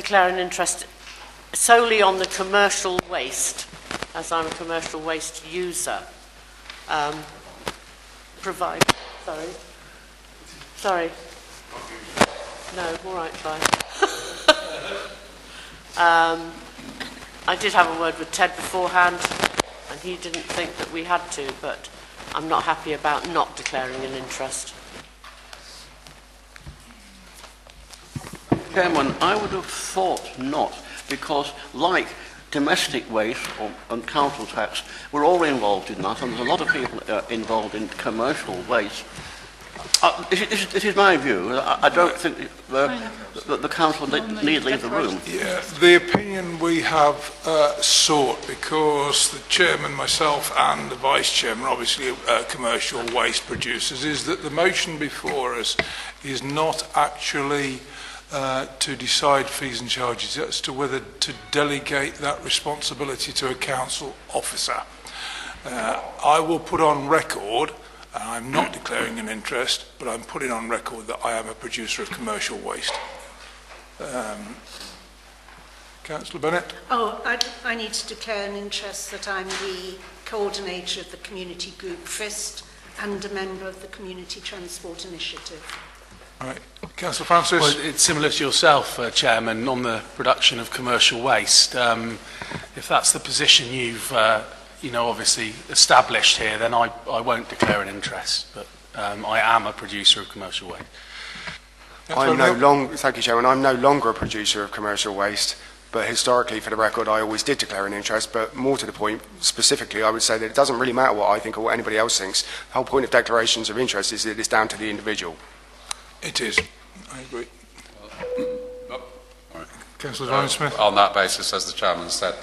declare an interest solely on the commercial waste, as I'm a commercial waste user. Sorry. No, all right, fine. I did have a word with Ted beforehand, and he didn't think that we had to, but I'm not happy about not declaring an interest. Chairman, I would have thought not, because like domestic waste and council tax, we're all involved in that, and there's a lot of people involved in commercial waste. This is my view. I don't think the council need leave the room. Yeah, the opinion we have sought, because the chairman, myself, and the vice chairman, obviously commercial waste producers, is that the motion before us is not actually to decide fees and charges as to whether to delegate that responsibility to a council officer. I will put on record, and I'm not declaring an interest, but I'm putting on record that I am a producer of commercial waste. Councillor Bennett? Oh, I need to declare an interest that I'm the coordinator of the community group FIST and a member of the Community Transport Initiative. All right. Councillor Francis? Well, it's similar to yourself, Chairman, on the production of commercial waste. If that's the position you've obviously established here, then I won't declare an interest, but I am a producer of commercial waste. Thank you, Chairman. I'm no longer a producer of commercial waste, but historically, for the record, I always did declare an interest. But more to the point, specifically, I would say that it doesn't really matter what I think or what anybody else thinks. The whole point of declarations of interest is that it's down to the individual. It is. I agree. Councillor Ryan Smith? On that basis, as the Chairman said,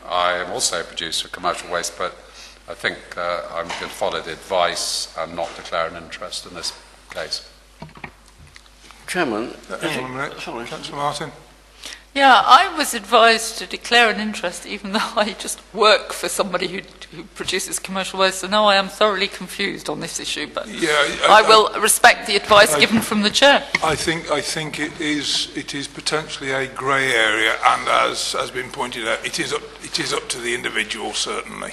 I am also a producer of commercial waste, but I think I'm going to follow the advice and not declare an interest in this case. Chairman, Councillor Martin? Yeah, I was advised to declare an interest even though I just work for somebody who produces commercial waste, so now I am thoroughly confused on this issue, but I will respect the advice given from the Chair. I think it is potentially a grey area, and as has been pointed out, it is up to the individual, certainly.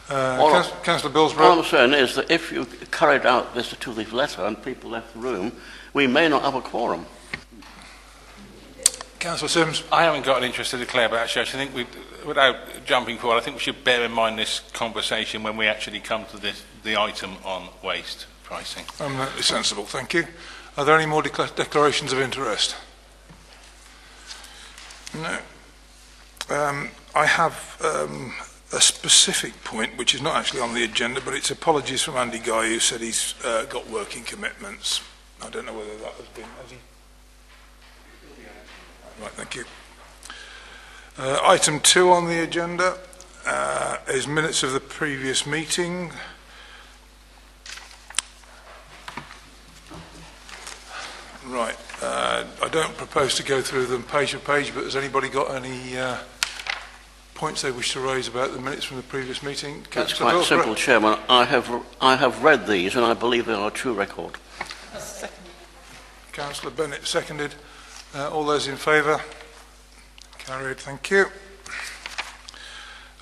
Councillor Billsborough? All I'm saying is that if you carried out this to-leave letter and people left the room, we may not have a quorum. Councillor Sims? I haven't got an interest to declare, but actually I think without jumping forward, I think we should bear in mind this conversation when we actually come to the item on waste pricing. Eminently sensible, thank you. Are there any more declarations of interest? No. I have a specific point, which is not actually on the agenda, but it's apologies from Andy Guy, who said he's got working commitments. I don't know whether that has been... Has he? Right, thank you. Item 2 on the agenda is minutes of the previous meeting. Right, I don't propose to go through them page for page, but has anybody got any points they wish to raise about the minutes from the previous meeting? It's quite simple, Chairman. I have read these and I believe they are a true record. Councillor Bennett seconded. All those in favour? Carried, thank you.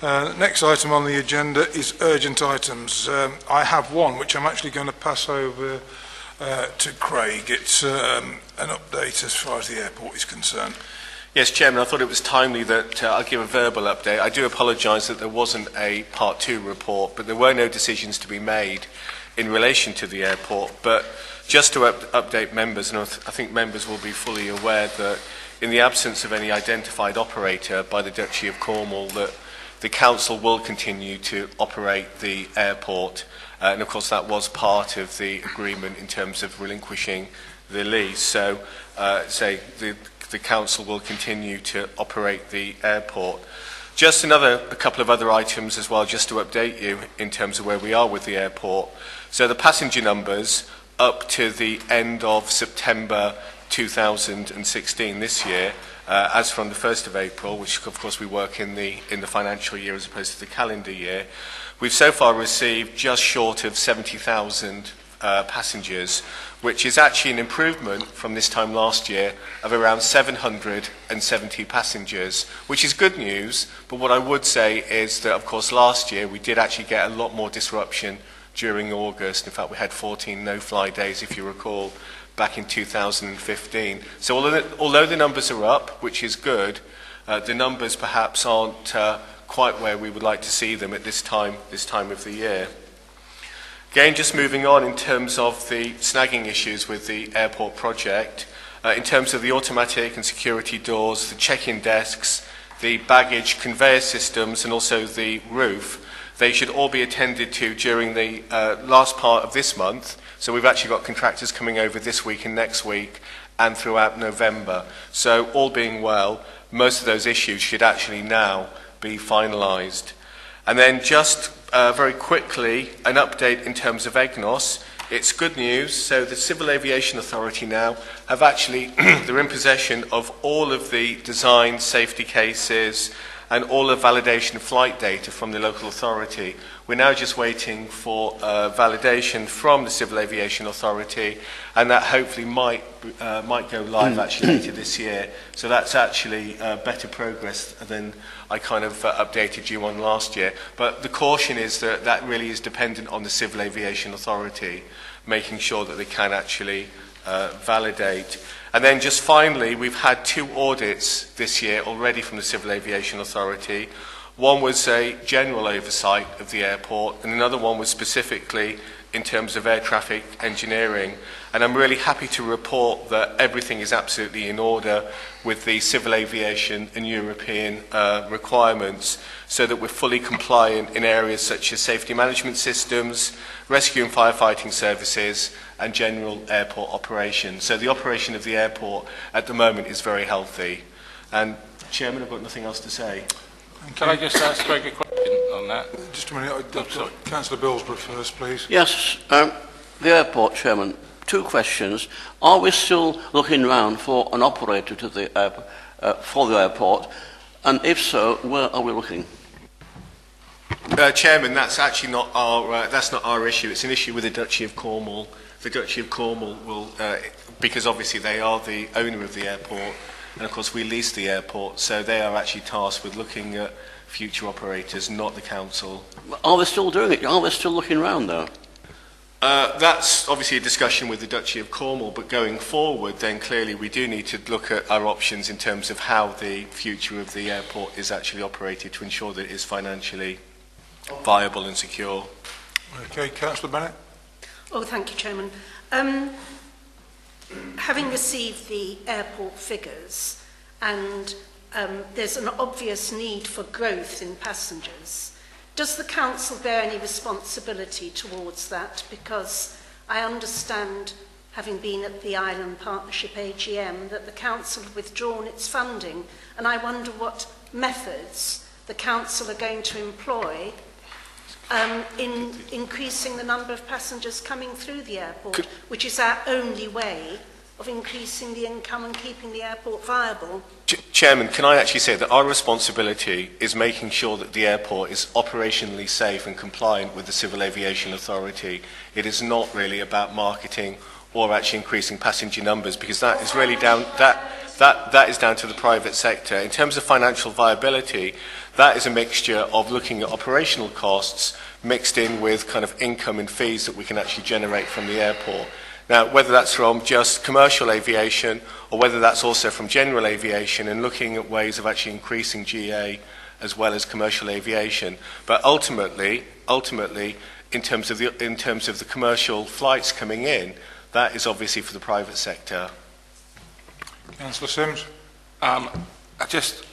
Next item on the agenda is urgent items. I have one which I'm actually going to pass over to Craig. It's an update as far as the airport is concerned. Yes, Chairman, I thought it was timely that I'll give a verbal update. I do apologise that there wasn't a Part 2 report, but there were no decisions to be made in relation to the airport. But just to update members, and I think members will be fully aware that in the absence of any identified operator by the Duchy of Cornwall, that the Council will continue to operate the airport. And of course that was part of the agreement in terms of relinquishing the lease. So the Council will continue to operate the airport. Just a couple of other items as well, just to update you in terms of where we are with the airport. So the passenger numbers up to the end of September 2016 this year, as from the 1st of April, which of course we work in the financial year as opposed to the calendar year, we've so far received just short of 70,000 passengers, which is actually an improvement from this time last year of around 770 passengers, which is good news. But what I would say is that, of course, last year we did actually get a lot more disruption during August. In fact, we had 14 no-fly days, if you recall, back in 2015. So although the numbers are up, which is good, the numbers perhaps aren't quite where we would like to see them at this time of the year. Again, just moving on in terms of the snagging issues with the airport project, in terms of the automatic and security doors, the check-in desks, the baggage conveyor systems, and also the roof, they should all be attended to during the last part of this month. So we've actually got contractors coming over this week and next week and throughout November. So all being well, most of those issues should actually now be finalised. And then just very quickly, an update in terms of EGNOS. It's good news. So the Civil Aviation Authority now have actually, they're in possession of all of the design safety cases and all the validation flight data from the local authority. We're now just waiting for validation from the Civil Aviation Authority, and that hopefully might go live actually later this year. So that's actually better progress than I kind of updated you on last year. But the caution is that that really is dependent on the Civil Aviation Authority, making sure that they can actually validate. And then just finally, we've had 2 audits this year already from the Civil Aviation Authority. One was a general oversight of the airport, and another one was specifically in terms of air traffic engineering. And I'm really happy to report that everything is absolutely in order with the civil aviation and European requirements, so that we're fully compliant in areas such as safety management systems, rescue and firefighting services, and general airport operation. So the operation of the airport at the moment is very healthy. And Chairman, I've got nothing else to say. Can I just ask Greg a question on that? Just a minute. Councillor Billsborough first, please. Yes, the airport, Chairman. 2 questions. Are we still looking round for an operator to the for the airport? And if so, where are we looking? Chairman, that's actually not our issue. It's an issue with the Duchy of Cornwall. The Duchy of Cornwall will, because obviously they are the owner of the airport, and of course we lease the airport, so they are actually tasked with looking at future operators, not the council. Are they still doing it? Are they still looking round, though? That's obviously a discussion with the Duchy of Cornwall, but going forward, then clearly we do need to look at our options in terms of how the future of the airport is actually operated to ensure that it is financially viable and secure. Okay, Councillor Bennett. Oh, thank you, Chairman. Having received the airport figures, and there's an obvious need for growth in passengers, does the council bear any responsibility towards that? Because I understand, having been at the Island Partnership AGM, that the council have withdrawn its funding, and I wonder what methods the council are going to employ in increasing the number of passengers coming through the airport, which is our only way of increasing the income and keeping the airport viable. Chairman, can I actually say that our responsibility is making sure that the airport is operationally safe and compliant with the Civil Aviation Authority. It is not really about marketing or actually increasing passenger numbers, because that is really down that is down to the private sector. In terms of financial viability, that is a mixture of looking at operational costs mixed in with kind of income and fees that we can actually generate from the airport. Now, whether that's from just commercial aviation or whether that's also from general aviation, and looking at ways of actually increasing GA as well as commercial aviation. But ultimately, in terms of the commercial flights coming in, that is obviously for the private sector. Councillor Sims. Just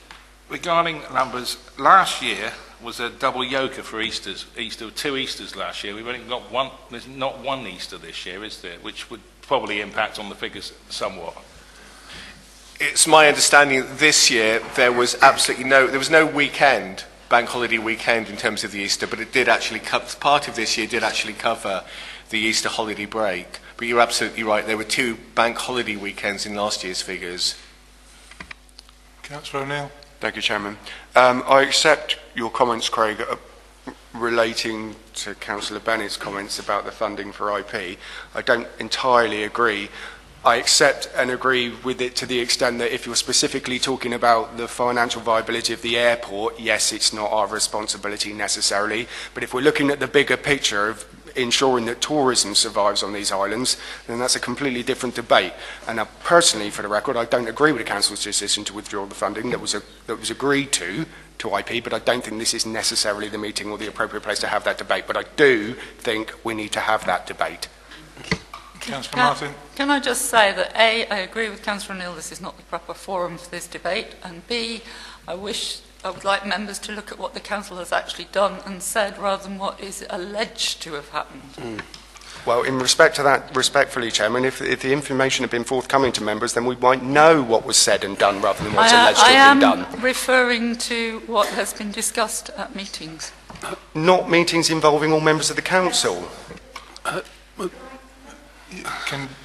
regarding numbers, last year was a double yoker for Easter, 2 Easters last year. We've only got one. There's not one Easter this year, is there? Which would probably impact on the figures somewhat. It's my understanding that this year there was no weekend, bank holiday weekend in terms of the Easter, but it did actually part of this year did actually cover the Easter holiday break. But you're absolutely right, there were 2 bank holiday weekends in last year's figures. Councillor O'Neill. Thank you, Chairman. I accept your comments, Craig, relating to Councillor Bennett's comments about the funding for IP, I don't entirely agree. I accept and agree with it to the extent that if you're specifically talking about the financial viability of the airport, yes, it's not our responsibility necessarily. But if we're looking at the bigger picture of ensuring that tourism survives on these islands, then that's a completely different debate. And personally, for the record, I don't agree with the Council's decision to withdraw the funding that was agreed to IP, but I don't think this is necessarily the meeting or the appropriate place to have that debate. But I do think we need to have that debate. Councillor Martin. Can I just say that A, I agree with Councillor O'Neill, this is not the proper forum for this debate, and B, I would like members to look at what the Council has actually done and said rather than what is alleged to have happened. Well, in respect to that, respectfully, Chairman, if the information had been forthcoming to members, then we might know what was said and done rather than what's alleged to have been done. I am referring to what has been discussed at meetings. Not meetings involving all members of the Council.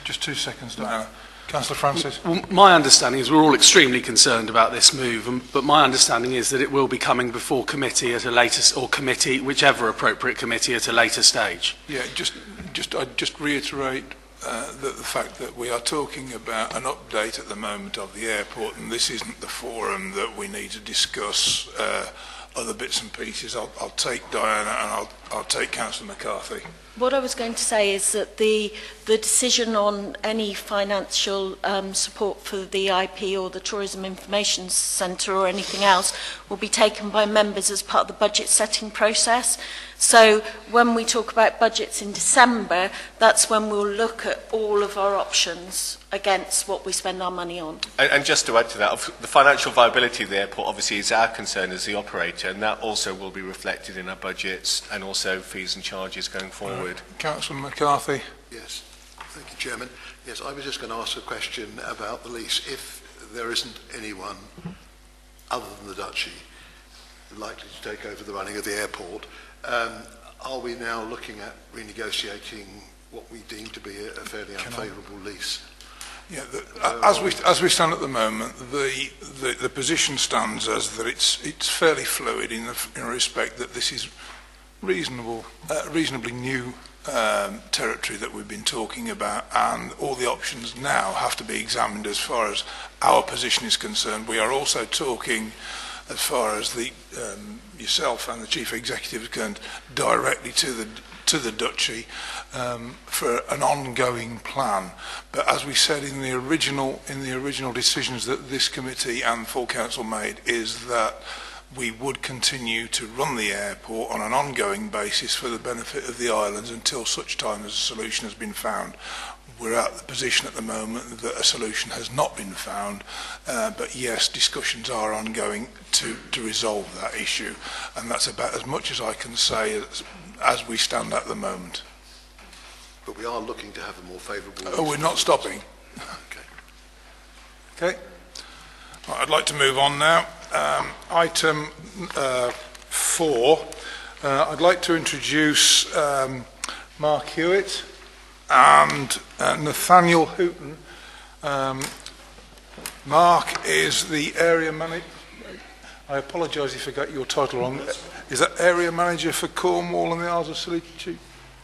Just 2 seconds, Diana. Councillor Francis. Well, my understanding is we're all extremely concerned about this move, but my understanding is that it will be coming before committee at a later, or committee, whichever appropriate committee, at a later stage. Yeah, I'd just reiterate the fact that we are talking about an update at the moment of the airport, and this isn't the forum that we need to discuss other bits and pieces. I'll take Diana and I'll take Councillor McCarthy. What I was going to say is that the decision on any financial support for the IP or the Tourism Information Centre or anything else will be taken by members as part of the budget setting process. So when we talk about budgets in December, that's when we'll look at all of our options against what we spend our money on. And just to add to that, the financial viability of the airport obviously is our concern as the operator, and that also will be reflected in our budgets and also fees and charges going forward. Councillor McCarthy. Yes, thank you, Chairman. Yes, I was just going to ask a question about the lease. If there isn't anyone other than the Duchy likely to take over the running of the airport, are we now looking at renegotiating what we deem to be a fairly unfavourable lease? Yeah, as we stand at the moment, the position stands as that it's fairly fluid in respect that this is reasonably new territory that we've been talking about, and all the options now have to be examined as far as our position is concerned. We are also talking, as far as the yourself and the Chief Executive is concerned, directly to the Duchy for an ongoing plan. But as we said in the original decisions that this committee and full council made, is that we would continue to run the airport on an ongoing basis for the benefit of the islands until such time as a solution has been found. We're at the position at the moment that a solution has not been found, but yes, discussions are ongoing to resolve that issue, and that's about as much as I can say as we stand at the moment. But we are looking to have a more favourable... Oh, we're not stopping. Okay. Right, I'd like to move on now. Item 4, I'd like to introduce Mark Hewitt and Nathaniel Hooton. Mark is the area manager. I apologise if I got your title wrong. Is that area manager for Cornwall and the Isles of Scilly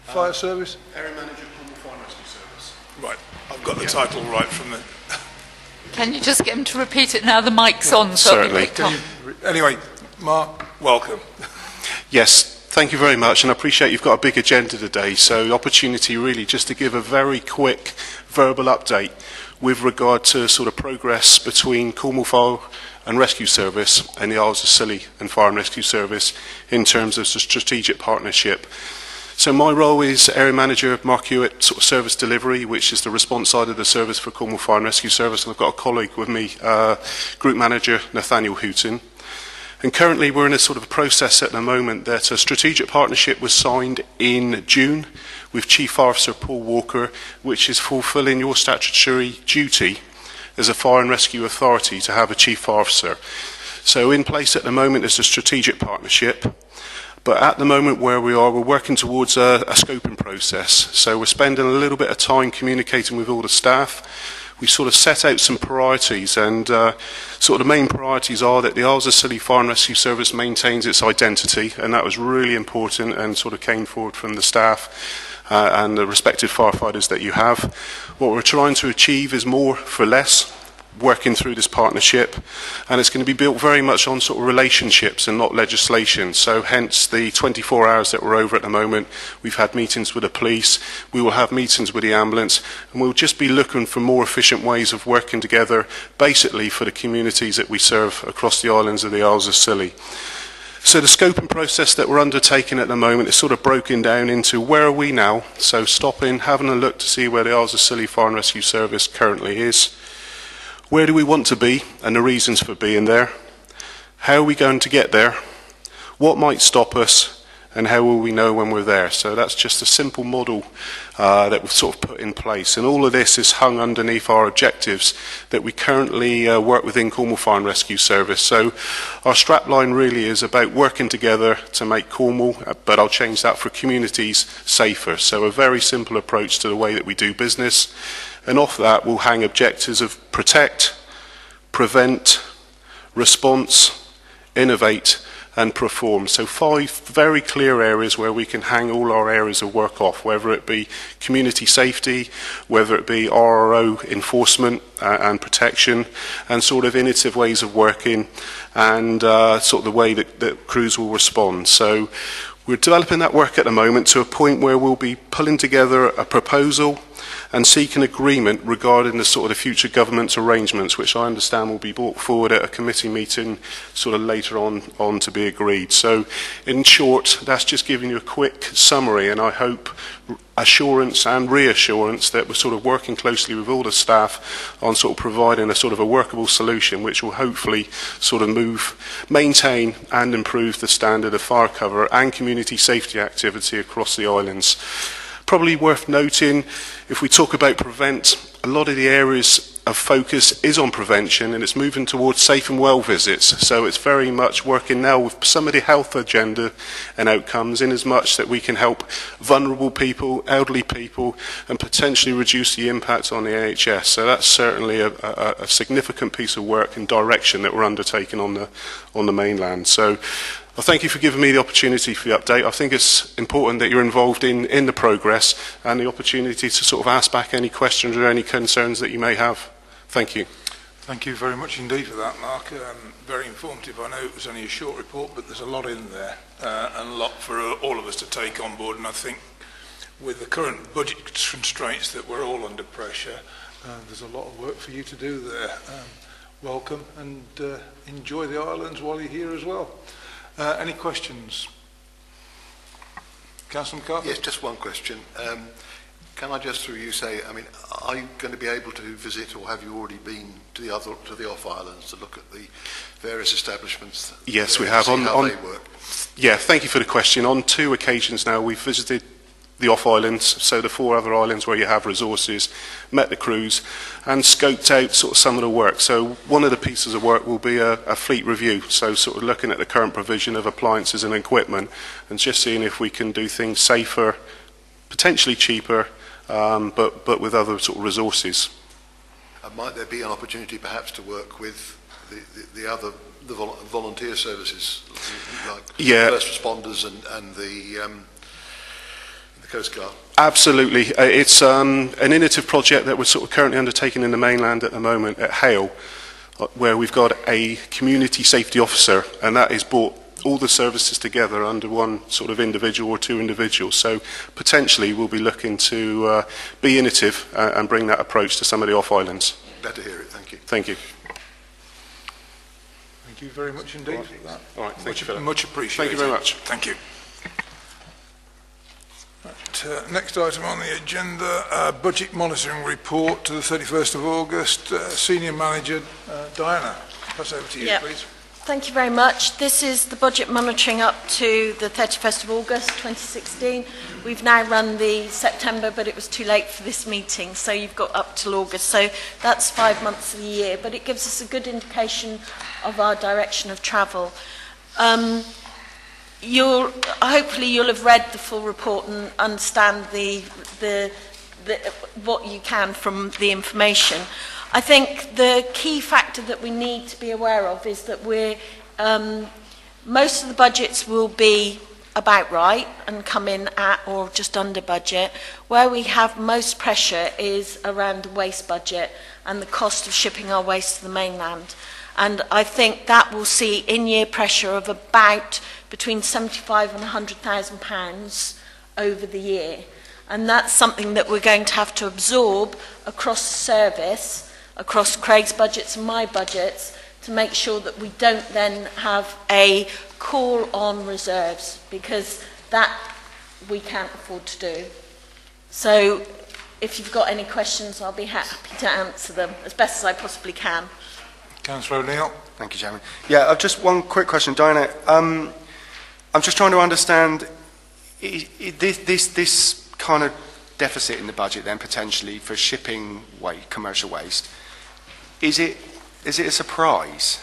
Fire Service? Area manager, Cornwall Fire Rescue Service. Right, I've got the title right from the... Can you just get him to repeat it now the mic's on? So certainly. Anyway, Mark, welcome. Yes, thank you very much, and I appreciate you've got a big agenda today, so opportunity really just to give a very quick verbal update with regard to sort of progress between Cornwall Fire and Rescue Service and the Isles of Scilly and Fire and Rescue Service in terms of the strategic partnership. So my role is Area Manager, Mark Hewitt, sort of Service Delivery, which is the response side of the service for Cornwall Fire and Rescue Service, and I've got a colleague with me, Group Manager Nathaniel Hooton. And currently we're in a sort of a process at the moment that a strategic partnership was signed in June with Chief Officer Paul Walker, which is fulfilling your statutory duty as a fire and rescue authority to have a Chief Officer. So in place at the moment is a strategic partnership. But at the moment where we are, we're working towards a scoping process. So we're spending a little bit of time communicating with all the staff. we sort of set out some priorities, and sort of the main priorities are that the Isles of Scilly Fire and Rescue Service maintains its identity, and that was really important and sort of came forward from the staff and the respective firefighters that you have. What we're trying to achieve is more for less, working through this partnership, and it's going to be built very much on sort of relationships and not legislation. So hence the 24 hours that we're over at the moment. We've had meetings with the police, we will have meetings with the ambulance, and we'll just be looking for more efficient ways of working together, basically for the communities that we serve across the islands of the Isles of Scilly. So the scoping process that we're undertaking at the moment is sort of broken down into where are we now, so stopping, having a look to see where the Isles of Scilly Fire and Rescue Service currently is. Where do we want to be and the reasons for being there? How are we going to get there? What might stop us? And how will we know when we're there? So that's just a simple model that we've sort of put in place. And all of this is hung underneath our objectives that we currently work within Cornwall Fire and Rescue Service. So our strapline really is about working together to make Cornwall, but I'll change that for communities, safer. So a very simple approach to the way that we do business. And off that will hang objectives of protect, prevent, response, innovate and perform. So 5 very clear areas where we can hang all our areas of work off, whether it be community safety, whether it be RRO enforcement and protection, and sort of innovative ways of working, and sort of the way that crews will respond. So we're developing that work at the moment to a point where we'll be pulling together a proposal and seeking agreement regarding the sort of the future government's arrangements, which I understand will be brought forward at a committee meeting sort of later on to be agreed. So in short, that's just giving you a quick summary, and I hope assurance and reassurance that we're sort of working closely with all the staff on sort of providing a sort of a workable solution which will hopefully sort of maintain and improve the standard of fire cover and community safety activity across the islands. Probably worth noting, if we talk about prevent, a lot of the areas of focus is on prevention, and it's moving towards safe and well visits. So it's very much working now with some of the health agenda and outcomes, in as much that we can help vulnerable people, elderly people, and potentially reduce the impact on the NHS. So that's certainly a significant piece of work and direction that we're undertaking on the mainland. So well, thank you for giving me the opportunity for the update. I think it's important that you're involved in the progress and the opportunity to sort of ask back any questions or any concerns that you may have. Thank you. Thank you very much indeed for that, Mark. Very informative. I know it was only a short report, but there's a lot in there and a lot for all of us to take on board. And I think with the current budget constraints that we're all under pressure, there's a lot of work for you to do there. Welcome, and enjoy the islands while you're here as well. Any questions? Councillor McCarthy? Yes, just one question. Can I just through you say, I mean, are you going to be able to visit, or have you already been to the off islands to look at the various establishments? Yes, we have. How they work? Yeah, thank you for the question. On 2 occasions now, we've visited the off islands, so the 4 other islands where you have resources, met the crews and scoped out sort of some of the work. So one of the pieces of work will be a fleet review, so sort of looking at the current provision of appliances and equipment and just seeing if we can do things safer, potentially cheaper, but with other sort of resources. Might there be an opportunity perhaps to work with the other volunteer services, like first responders and the Coast Guard? Absolutely. It's an innovative project that we're sort of currently undertaking in the mainland at the moment at Hale, where we've got a community safety officer, and that is brought all the services together under one sort of individual or 2 individuals. So potentially we'll be looking to be innovative and bring that approach to some of the off islands. Glad to hear it. Thank you. Thank you. Thank you very much indeed for that. All right, thank you, Philip. Much appreciated. Thank you very much. Thank you. Next item on the agenda, budget monitoring report to the 31st of August. Senior Manager Diana, pass over to you, please. Thank you very much. This is the budget monitoring up to the 31st of August 2016. We've now run the September, but it was too late for this meeting, so you've got up till August. So that's 5 months of the year, but it gives us a good indication of our direction of travel. Hopefully you'll have read the full report and understand the what you can from the information. I think the key factor that we need to be aware of is that most of the budgets will be about right and come in at or just under budget. Where we have most pressure is around the waste budget and the cost of shipping our waste to the mainland. And I think that will see in-year pressure of about between £75,000 and £100,000 over the year. And that's something that we're going to have to absorb across the service, across Craig's budgets and my budgets, to make sure that we don't then have a call on reserves, because that we can't afford to do. So if you've got any questions, I'll be happy to answer them as best as I possibly can. Councillor O'Neill. Thank you, Chairman. Yeah, I've just one quick question, Diana. I'm just trying to understand this kind of deficit in the budget then potentially for shipping commercial waste. Is it a surprise?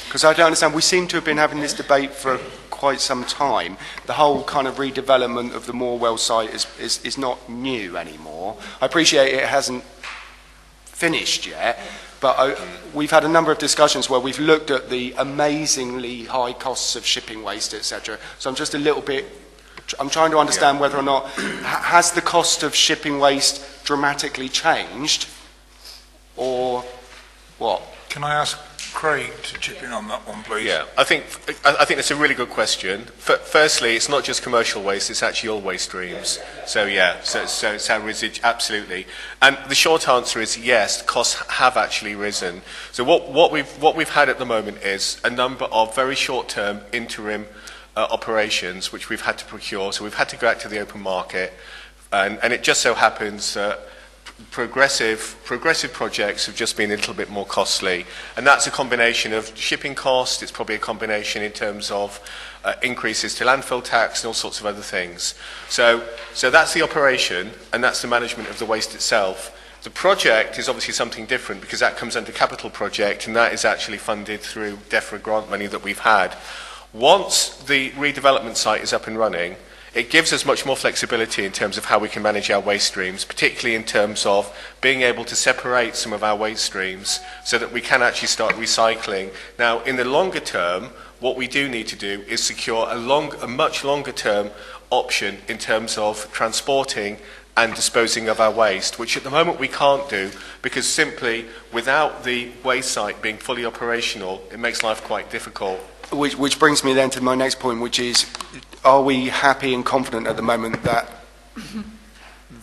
Because I don't understand. We seem to have been having this debate for quite some time. The whole kind of redevelopment of the Morwell site is not new anymore. I appreciate it hasn't finished yet, but we've had a number of discussions where we've looked at the amazingly high costs of shipping waste, etc. So I'm just a little bit, I'm trying to understand whether or not, has the cost of shipping waste dramatically changed, or what? Can I ask Craig to chip in on that one, please? Yeah, I think that's a really good question. Firstly, it's not just commercial waste; it's actually all waste streams. So yeah, so it's our residual, absolutely. And the short answer is yes, costs have actually risen. So what we've had at the moment is a number of very short-term interim operations which we've had to procure. So we've had to go out to the open market, and it just so happens that progressive projects have just been a little bit more costly, and that's a combination of shipping cost. It's probably a combination in terms of increases to landfill tax and all sorts of other things. So that's the operation, and that's the management of the waste itself. The project is obviously something different because that comes under capital project, and that is actually funded through DEFRA grant money that we've had. Once the redevelopment site is up and running, it gives us much more flexibility in terms of how we can manage our waste streams, particularly in terms of being able to separate some of our waste streams so that we can actually start recycling. Now, in the longer term, what we do need to do is secure a much longer term option in terms of transporting and disposing of our waste, which at the moment we can't do because simply without the waste site being fully operational, it makes life quite difficult. Which brings me then to my next point, which is, are we happy and confident at the moment that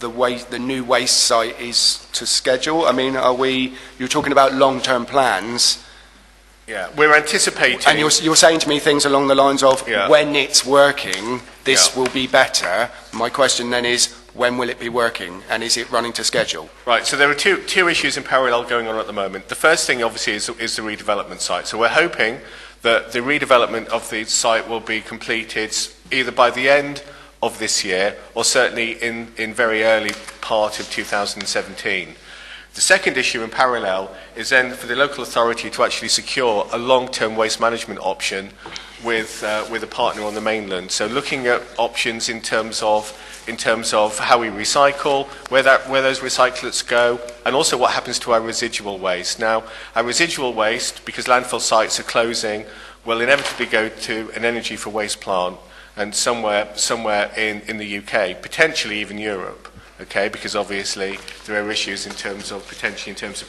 the new waste site is to schedule? I mean, you're talking about long-term plans. Yeah, we're anticipating. And you're saying to me things along the lines of, when it's working, this will be better. My question then is, when will it be working, and is it running to schedule? Right, so there are two issues in parallel going on at the moment. The first thing, obviously, is the redevelopment site. So we're hoping that the redevelopment of the site will be completed either by the end of this year or certainly in very early part of 2017. The second issue in parallel is then for the local authority to actually secure a long-term waste management option with a partner on the mainland. So looking at options in terms of how we recycle, where those recyclates go, and also what happens to our residual waste. Now, our residual waste, because landfill sites are closing, will inevitably go to an energy for waste plant, and somewhere in the UK, potentially even Europe. Okay, because obviously there are issues in terms of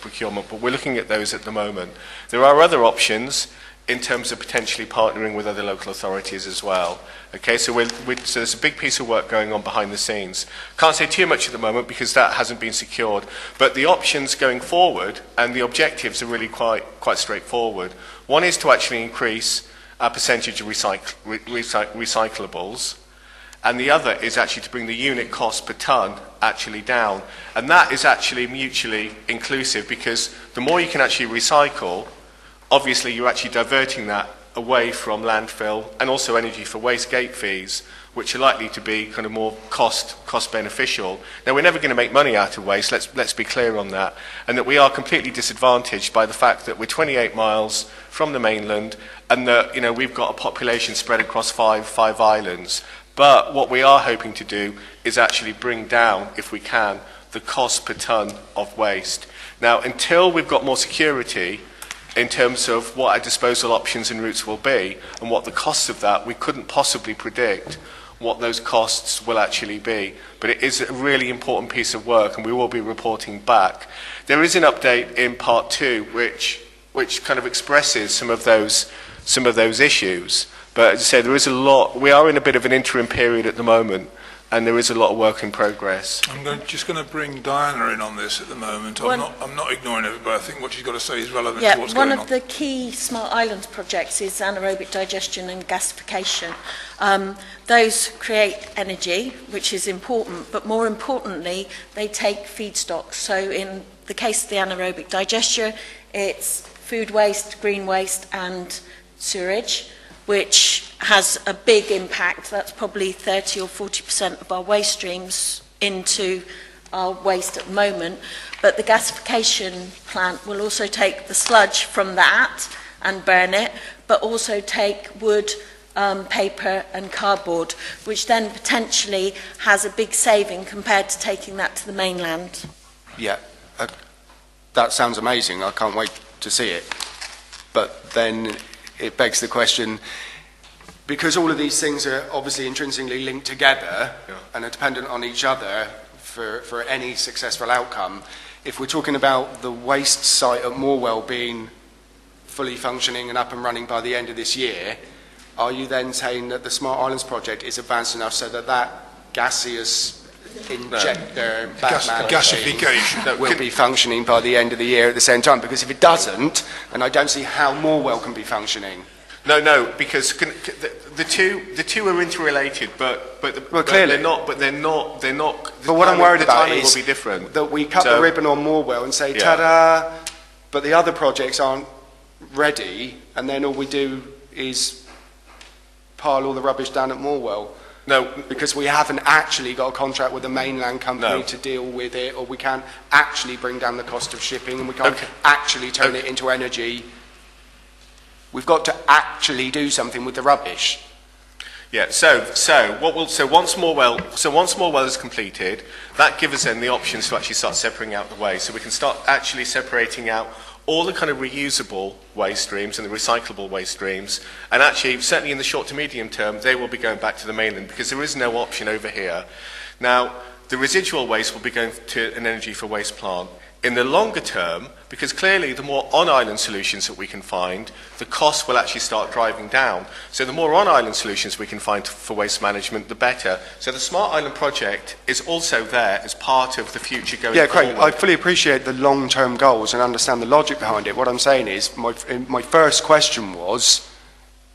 procurement, but we're looking at those at the moment. There are other options in terms of potentially partnering with other local authorities as well. Okay, so so there's a big piece of work going on behind the scenes. Can't say too much at the moment because that hasn't been secured, but the options going forward and the objectives are really quite straightforward. One is to actually increase our percentage of recyclables, and the other is actually to bring the unit cost per tonne actually down. And that is actually mutually inclusive because the more you can actually recycle, obviously you're actually diverting that away from landfill and also energy for waste gate fees, which are likely to be kind of more cost beneficial. Now, we're never going to make money out of waste, let's be clear on that, and that we are completely disadvantaged by the fact that we're 28 miles from the mainland and that we've got a population spread across five islands. But what we are hoping to do is actually bring down, if we can, the cost per tonne of waste. Now, until we've got more security in terms of what our disposal options and routes will be and what the costs of that, we couldn't possibly predict what those costs will actually be. But it is a really important piece of work, and we will be reporting back. There is an update in part 2 which kind of expresses some of those issues. But as I say, there is a lot. We are in a bit of an interim period at the moment, and there is a lot of work in progress. Just going to bring Diana in on this at the moment. I'm not ignoring everybody. I think what she's got to say is relevant to what's going on. One of the key Smart Islands projects is anaerobic digestion and gasification. Those create energy, which is important, but more importantly, they take feedstocks. So in the case of the anaerobic digestion, it's food waste, green waste, and sewage, which has a big impact. That's probably 30 or 40% of our waste streams into our waste at the moment. But the gasification plant will also take the sludge from that and burn it, but also take wood, paper and cardboard, which then potentially has a big saving compared to taking that to the mainland. Yeah, that sounds amazing. I can't wait to see it. But then it begs the question, because all of these things are obviously intrinsically linked together and are dependent on each other for any successful outcome, if we're talking about the waste site at Morwell being fully functioning and up and running by the end of this year, are you then saying that the Smart Islands project is advanced enough so that that gaseous injector gasification will be functioning by the end of the year at the same time? Because if it doesn't, and I don't see how Morwell can be functioning. No, because the two are interrelated, but clearly they're not. But they're not. But what I'm worried about is will be different. That we cut the ribbon on Morwell and say ta-da, but the other projects aren't ready, and then all we do is pile all the rubbish down at Morwell. No, because we haven't actually got a contract with the mainland company to deal with it, or we can't actually bring down the cost of shipping, and we can't actually turn it into energy. We've got to actually do something with the rubbish. Yeah. So once Morwell is completed, that gives us then the options to actually start separating out the waste. So we can start actually separating out all the kind of reusable waste streams and the recyclable waste streams, and actually, certainly in the short to medium term, they will be going back to the mainland because there is no option over here. Now, the residual waste will be going to an energy for waste plant. In the longer term, because clearly the more on-island solutions that we can find, the cost will actually start driving down. So the more on-island solutions we can find for waste management, the better. So the Smart Island project is also there as part of the future going forward. Yeah, Craig, I fully appreciate the long-term goals and understand the logic behind it. What I'm saying is, my first question was,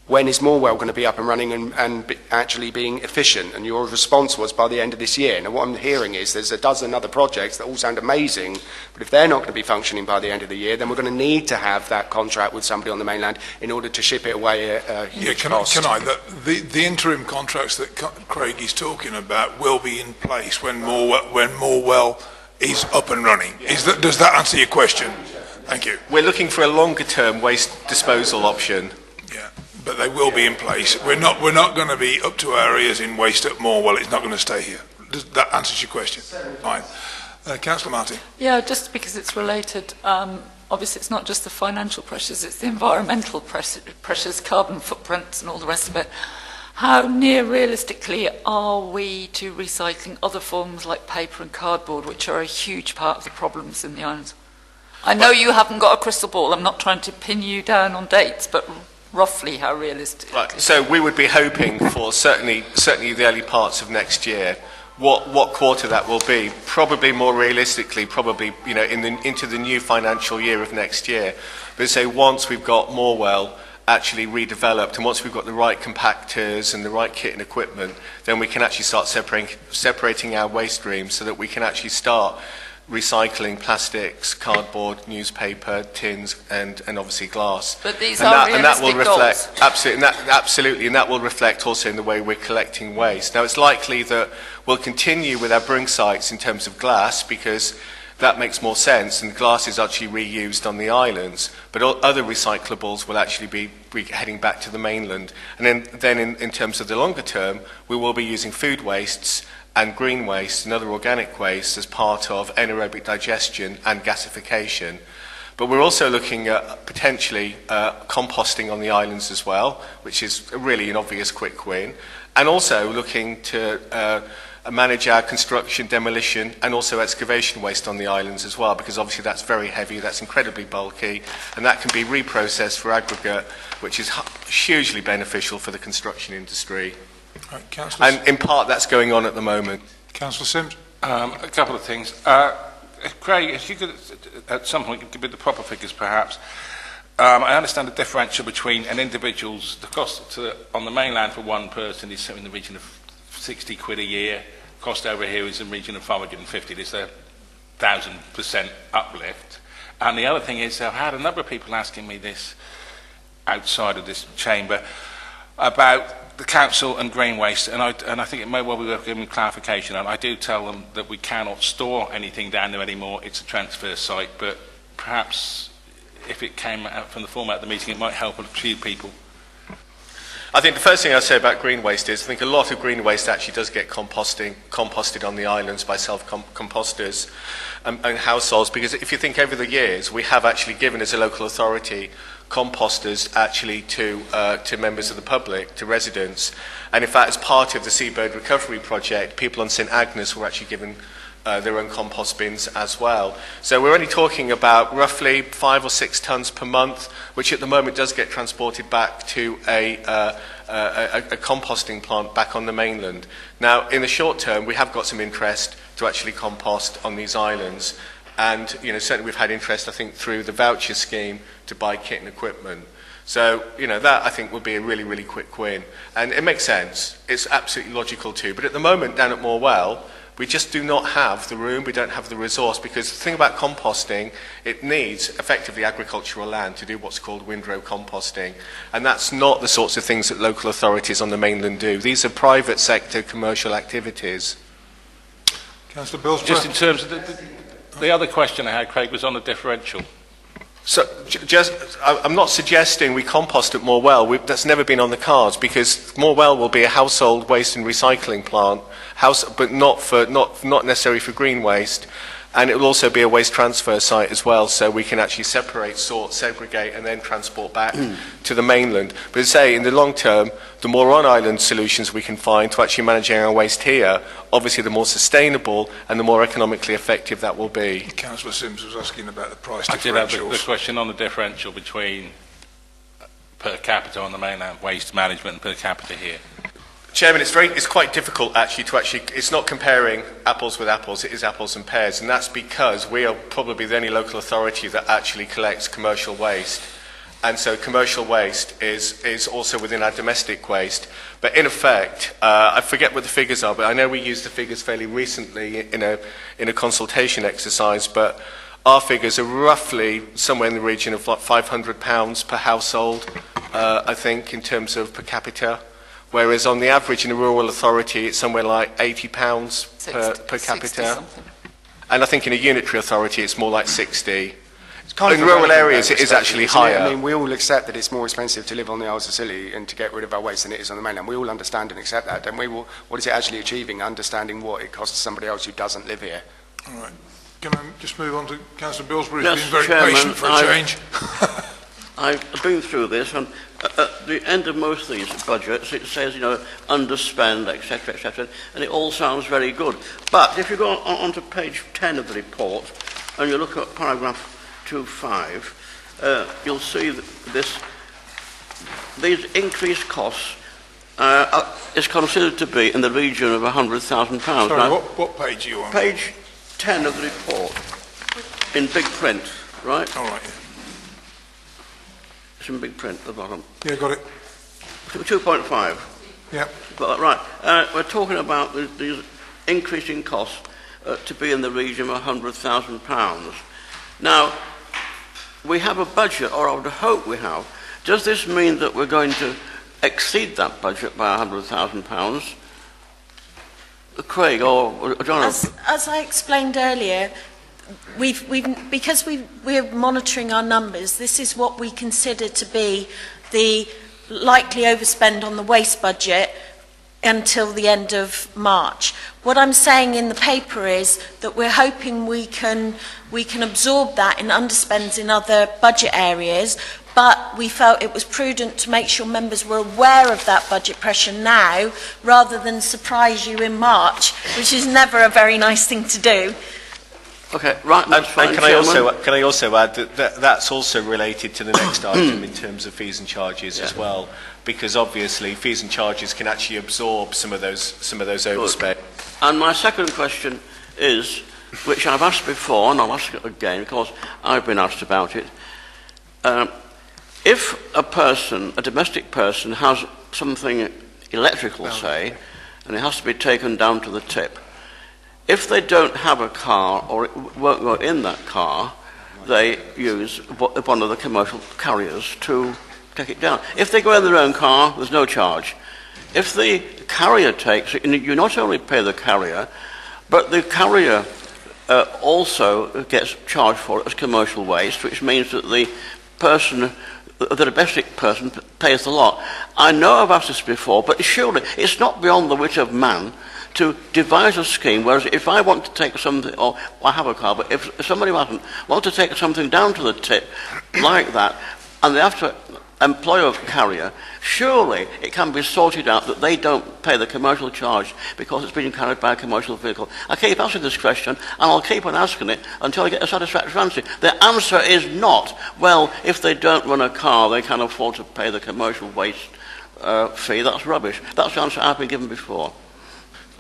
when is Morwell going to be up and running and actually being efficient? And your response was by the end of this year. Now, what I'm hearing is there's a dozen other projects that all sound amazing, but if they're not going to be functioning by the end of the year, then we're going to need to have that contract with somebody on the mainland in order to ship it away at a huge cost. The interim contracts that Craig is talking about will be in place when Morwell is up and running. Does that answer your question? Thank you. We're looking for a longer-term waste disposal option. But they will be in place. We're not going to be up to our ears in waste at Morwell. It's not going to stay here. That answers your question. Fine. Councillor Martin. Yeah, just because it's related. Obviously, it's not just the financial pressures; it's the environmental pressures, carbon footprints, and all the rest of it. How near realistically are we to recycling other forms like paper and cardboard, which are a huge part of the problems in the islands? I know you haven't got a crystal ball. I'm not trying to pin you down on dates, but roughly how realistic? Right. So we would be hoping for certainly the early parts of next year. What quarter that will be? Probably more realistically, into the new financial year of next year. But say once we've got Morwell actually redeveloped, and once we've got the right compactors and the right kit and equipment, then we can actually start separating our waste streams so that we can actually start recycling plastics, cardboard, newspaper, tins, and obviously glass. But these are realistic goals. Absolutely, and that will reflect also in the way we're collecting waste. Now, it's likely that we'll continue with our bring sites in terms of glass because that makes more sense, and glass is actually reused on the islands, but other recyclables will actually be heading back to the mainland. And then in terms of the longer term, we will be using food wastes and green waste and other organic waste as part of anaerobic digestion and gasification. But we're also looking at potentially composting on the islands as well, which is really an obvious quick win, and also looking to manage our construction, demolition and also excavation waste on the islands as well, because obviously that's very heavy, that's incredibly bulky, and that can be reprocessed for aggregate, which is hugely beneficial for the construction industry. Right, and in part that's going on at the moment. Councillor Sims? A couple of things. Craig, if you could at some point give me the proper figures perhaps. I understand the differential between an individual's, the cost on the mainland for one person is something in the region of 60 quid a year. Cost over here is in the region of 550. There's a 1,000% uplift. And the other thing is, I've had a number of people asking me this outside of this chamber about the council and green waste, and I think it may well be worth giving clarification. And I do tell them that we cannot store anything down there anymore. It's a transfer site, but perhaps if it came out from the format of the meeting, it might help a few people. I think the first thing I'd say about green waste is I think a lot of green waste actually does get composted on the islands by self-composters and households, because if you think over the years, we have actually given as a local authority composters actually to members of the public, to residents. And in fact, as part of the Seabird Recovery Project, people on St Agnes were actually given their own compost bins as well. So we're only talking about roughly 5 or 6 tonnes per month, which at the moment does get transported back to a composting plant back on the mainland. Now, in the short term, we have got some interest to actually compost on these islands. And certainly we've had interest, I think, through the voucher scheme to buy kit and equipment. So, that I think would be a really, really quick win. And it makes sense. It's absolutely logical too. But at the moment, down at Morwell, we just do not have the room, we don't have the resource, because the thing about composting, it needs effectively agricultural land to do what's called windrow composting. And that's not the sorts of things that local authorities on the mainland do. These are private sector commercial activities. Councillor Billsborough? Just in terms of the other question I had, Craig, was on the differential. So, I'm not suggesting we compost at Morwell. That's never been on the cards, because Morwell will be a household waste and recycling plant, but not necessarily for green waste, and it will also be a waste transfer site as well, so we can actually separate, sort, segregate, and then transport back to the mainland. But as I say, in the long term, the more on-island solutions we can find to actually managing our waste here, obviously the more sustainable and the more economically effective that will be. Councillor Sims was asking about the price differentials. I did have the question on the differential between per capita on the mainland waste management and per capita here. Chairman, it's quite difficult actually it's not comparing apples with apples, it is apples and pears, and that's because we are probably the only local authority that actually collects commercial waste. And so commercial waste is also within our domestic waste. But in effect, I forget what the figures are, but I know we used the figures fairly recently in a consultation exercise, but our figures are roughly somewhere in the region of like £500 per household, I think, in terms of per capita. Whereas on the average in a rural authority, it's somewhere like £80 per capita. And I think in a unitary authority, it's more like 60. In rural areas, it is actually higher. I mean, we all accept that it's more expensive to live on the Isles of Scilly and to get rid of our waste than it is on the mainland. We all understand and accept that. And what is it actually achieving, understanding what it costs somebody else who doesn't live here? All right. Can I just move on to Councillor Billsborough? Yes, He's been very Chairman, patient for a change. I've been through this, and at the end of most of these budgets, it says, underspend, etc., and it all sounds very good. But if you go on to page 10 of the report, and you look at paragraph 2.5, you'll see that these increased costs is considered to be in the region of £100,000. Sorry, now, what page are you on? Page 10 of the report, in big print, right? All right. It's in big print at the bottom. Yeah, got it. 2.5. Yeah. But, right. We're talking about these increasing costs to be in the region of £100,000. Now, we have a budget, or I would hope we have. Does this mean that we're going to exceed that budget by £100,000? Craig or John? As I explained earlier, because we're monitoring our numbers, this is what we consider to be the likely overspend on the waste budget until the end of March. What I'm saying in the paper is that we're hoping we can absorb that in underspends in other budget areas, but we felt it was prudent to make sure members were aware of that budget pressure now, rather than surprise you in March, which is never a very nice thing to do. Okay, right, that's fine. And can I also add that that's also related to the next item in terms of fees and charges as well, because obviously fees and charges can actually absorb some of those overspend. And my second question is, which I've asked before, and I'll ask it again because I've been asked about it. If a domestic person, has something electrical, say, and it has to be taken down to the tip, if they don't have a car or it won't go in that car, they use one of the commercial carriers to take it down. If they go in their own car, there's no charge. If the carrier takes it, you not only pay the carrier, but the carrier also gets charged for it as commercial waste, which means that the domestic person pays the lot. I know I've asked this before, but surely it's not beyond the wit of man to devise a scheme, whereas if I want to take something, or I have a car, but if somebody doesn't want to take something down to the tip like that, and they have to employ a carrier, surely it can be sorted out that they don't pay the commercial charge because it's being carried by a commercial vehicle. I keep asking this question, and I'll keep on asking it until I get a satisfactory answer. The answer is not, well, if they don't run a car, they can afford to pay the commercial waste fee. That's rubbish. That's the answer I've been given before.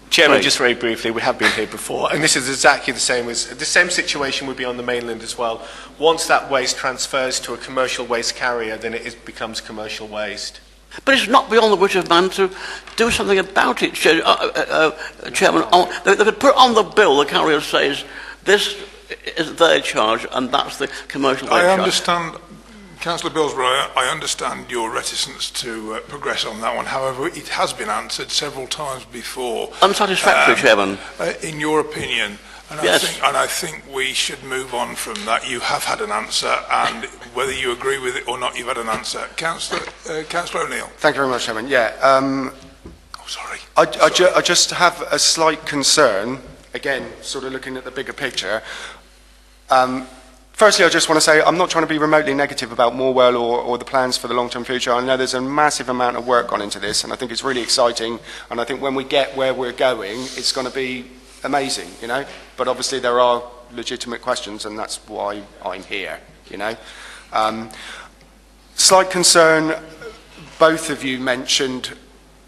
Chairman, just very briefly, we have been here before, and this is exactly the same situation would be on the mainland as well. Once that waste transfers to a commercial waste carrier, then it becomes commercial waste. But it's not beyond the wit of man to do something about it, Chairman. They could put on the bill, the carrier says, this is their charge, and that's the commercial waste charge. I understand, Councillor Billsborough, I understand your reticence to progress on that one. However, it has been answered several times before. Unsatisfactory, Chairman. In your opinion. And yes. I think we should move on from that. You have had an answer, and whether you agree with it or not, you've had an answer. Councillor O'Neill. Thank you very much, Chairman. Yeah. Sorry. I just have a slight concern, again, sort of looking at the bigger picture. Firstly, I just want to say I'm not trying to be remotely negative about Morwell or the plans for the long-term future. I know there's a massive amount of work gone into this, and I think it's really exciting. And I think when we get where we're going, it's going to be amazing, you know. But obviously there are legitimate questions, and that's why I'm here, you know. Slight concern, both of you mentioned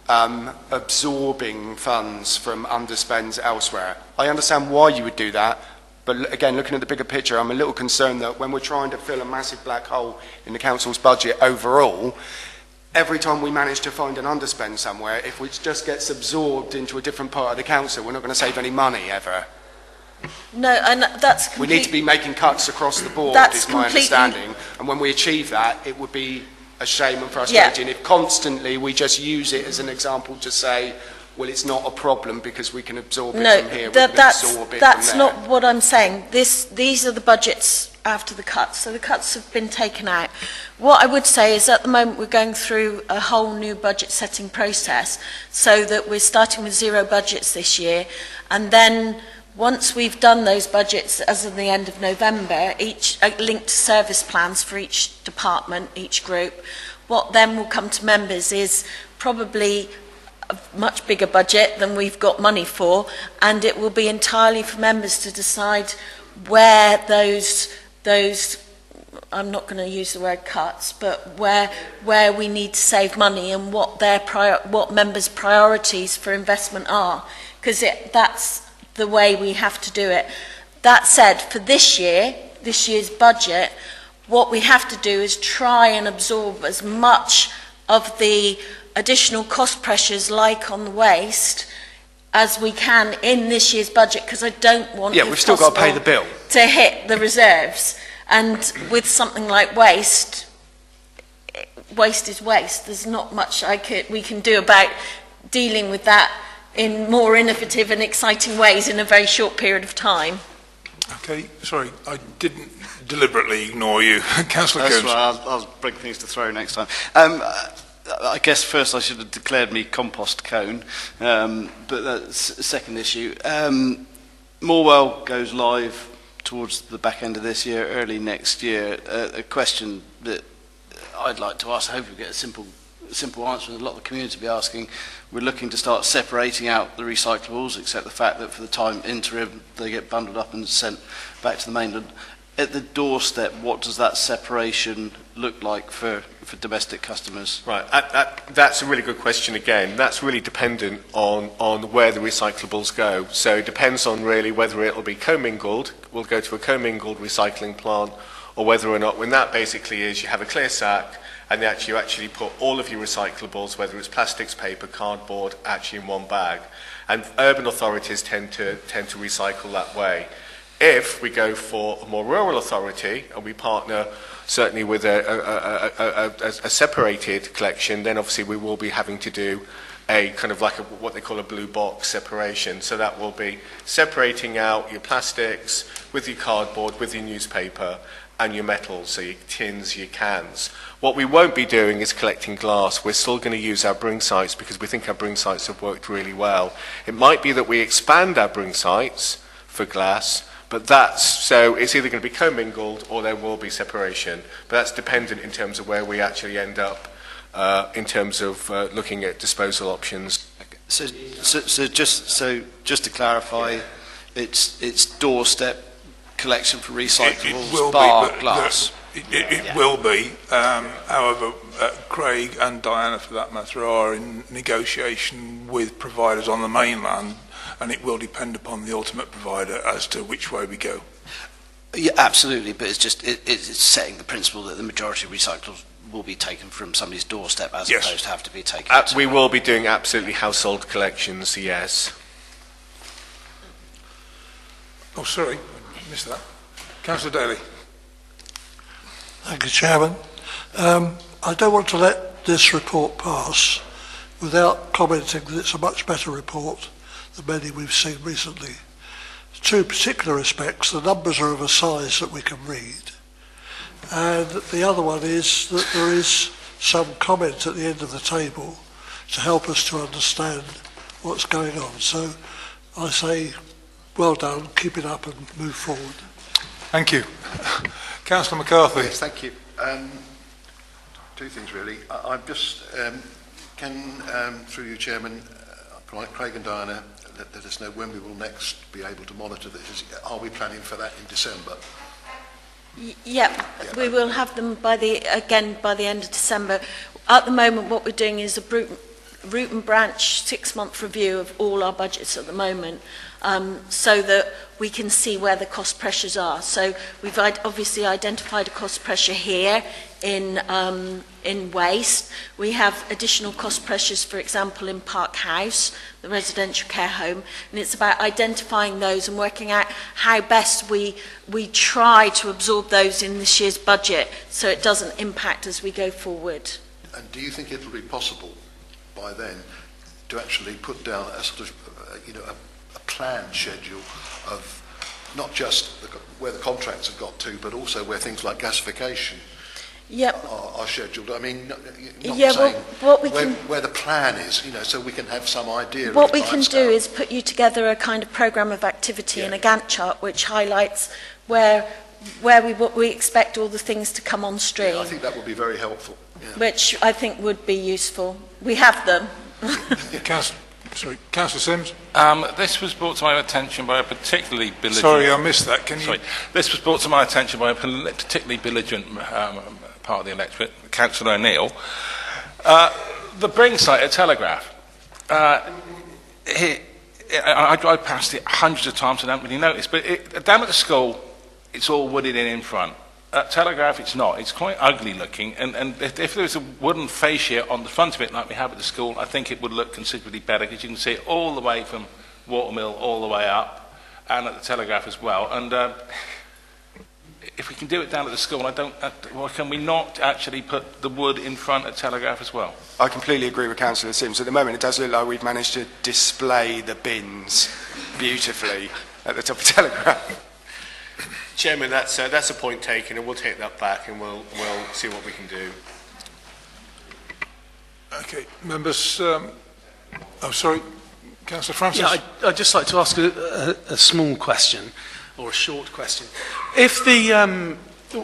absorbing funds from underspends elsewhere. I understand why you would do that. But again, looking at the bigger picture, I'm a little concerned that when we're trying to fill a massive black hole in the council's budget overall, every time we manage to find an underspend somewhere, if it just gets absorbed into a different part of the council, we're not going to save any money ever. No, and that's we need to be making cuts across the board, is my understanding. And when we achieve that, it would be a shame and frustrating if constantly we just use it as an example to say, well, it's not a problem because we can absorb it from here. That's not what I'm saying. These are the budgets after the cuts, so the cuts have been taken out. What I would say is at the moment we're going through a whole new budget setting process, so that we're starting with zero budgets this year, and then once we've done those budgets as of the end of November, each linked to service plans for each department, each group, what then will come to members is probably a much bigger budget than we've got money for, and it will be entirely for members to decide where those I'm not going to use the word cuts, but where we need to save money and what what members' priorities for investment are, because that's the way we have to do it. That said, for this year's budget, what we have to do is try and absorb as much of the additional cost pressures like on the waste as we can in this year's budget, because I don't want we've still got to pay the bill to hit the reserves. And with something like waste is waste. There's not much we can do about dealing with that in more innovative and exciting ways in a very short period of time. Okay, sorry, I didn't deliberately ignore you. Councillor Coombs. That's right, I'll bring things to throw next time. I guess first I should have declared me compost cone, but that's a second issue. Morwell goes live towards the back end of this year, early next year. A question that I'd like to ask, I hope we get a simple answer, and a lot of the community will be asking. We're looking to start separating out the recyclables, except the fact that for the time interim they get bundled up and sent back to the mainland. At the doorstep, what does that separation look like for domestic customers? Right, that's a really good question again. That's really dependent on where the recyclables go. So it depends on really whether it'll be commingled, we'll go to a commingled recycling plant, or whether or not, when that basically is you have a clear sack and you actually put all of your recyclables, whether it's plastics, paper, cardboard, actually in one bag. And urban authorities tend to recycle that way. If we go for a more rural authority and we partner certainly with a separated collection, then obviously we will be having to do a kind of like what they call a blue box separation. So that will be separating out your plastics with your cardboard, with your newspaper, and your metals, so your tins, your cans. What we won't be doing is collecting glass. We're still going to use our bring sites because we think our bring sites have worked really well. It might be that we expand our bring sites for glass, but so it's either going to be commingled or there will be separation. But that's dependent in terms of where we actually end up in terms of looking at disposal options. So just to clarify, it's doorstep collection for recyclables, bar glass. It will be. However, Craig and Diana, for that matter, are in negotiation with providers on the mainland, and it will depend upon the ultimate provider as to which way we go. Yeah, absolutely, but it's setting the principle that the majority of recyclables will be taken from somebody's doorstep as opposed to have to be taken. We will be doing absolutely household collections, yes. Oh, sorry, I missed that. Councillor Daly. Thank you, Chairman. I don't want to let this report pass without commenting that it's a much better report than many we've seen recently. Two particular respects: the numbers are of a size that we can read, and the other one is that there is some comment at the end of the table to help us to understand what's going on. So I say, well done, keep it up and move forward. Thank you. Councillor McCarthy. Yes, thank you. Two things really. I'm just, through you, Chairman, Craig and Diana, let us know when we will next be able to monitor this. Are we planning for that in December? Yeah, we will have them by the end of December. At the moment, what we're doing is a root and branch 6-month review of all our budgets at the moment, so that we can see where the cost pressures are. So we've obviously identified a cost pressure here in waste. We have additional cost pressures, for example, in Park House, the residential care home, and it's about identifying those and working out how best we try to absorb those in this year's budget so it doesn't impact as we go forward. And do you think it will be possible by then to actually put down a sort of, a planned schedule of not just where the contracts have got to, but also where things like gasification are scheduled? I mean, where the plan is, so we can have some idea. What we can do is put you together a kind of programme of activity in a Gantt chart which highlights where we expect all the things to come on stream. Yeah, I think that would be very helpful. Yeah. Which I think would be useful. We have them. Councillor Sims. This was brought to my attention by a particularly belligerent... Sorry, I missed that. This was brought to my attention by a particularly belligerent part of the electorate, Councillor O'Neill. The Bring site at Telegraph. I drive past it hundreds of times and don't really notice, but down at the school, it's all wooded in front. At Telegraph, it's not. It's quite ugly looking, and if there was a wooden fascia on the front of it like we have at the school, I think it would look considerably better, because you can see it all the way from Watermill all the way up, and at the Telegraph as well. And if we can do it down at the school, why can we not actually put the wood in front at Telegraph as well? I completely agree with Councillor Sims. At the moment, it does look like we've managed to display the bins beautifully at the top of Telegraph. Chairman, that's a point taken, and we'll take that back, and we'll see what we can do. Okay, members. Sorry, Councillor Francis. Yeah, I'd just like to ask a small question, or a short question. If the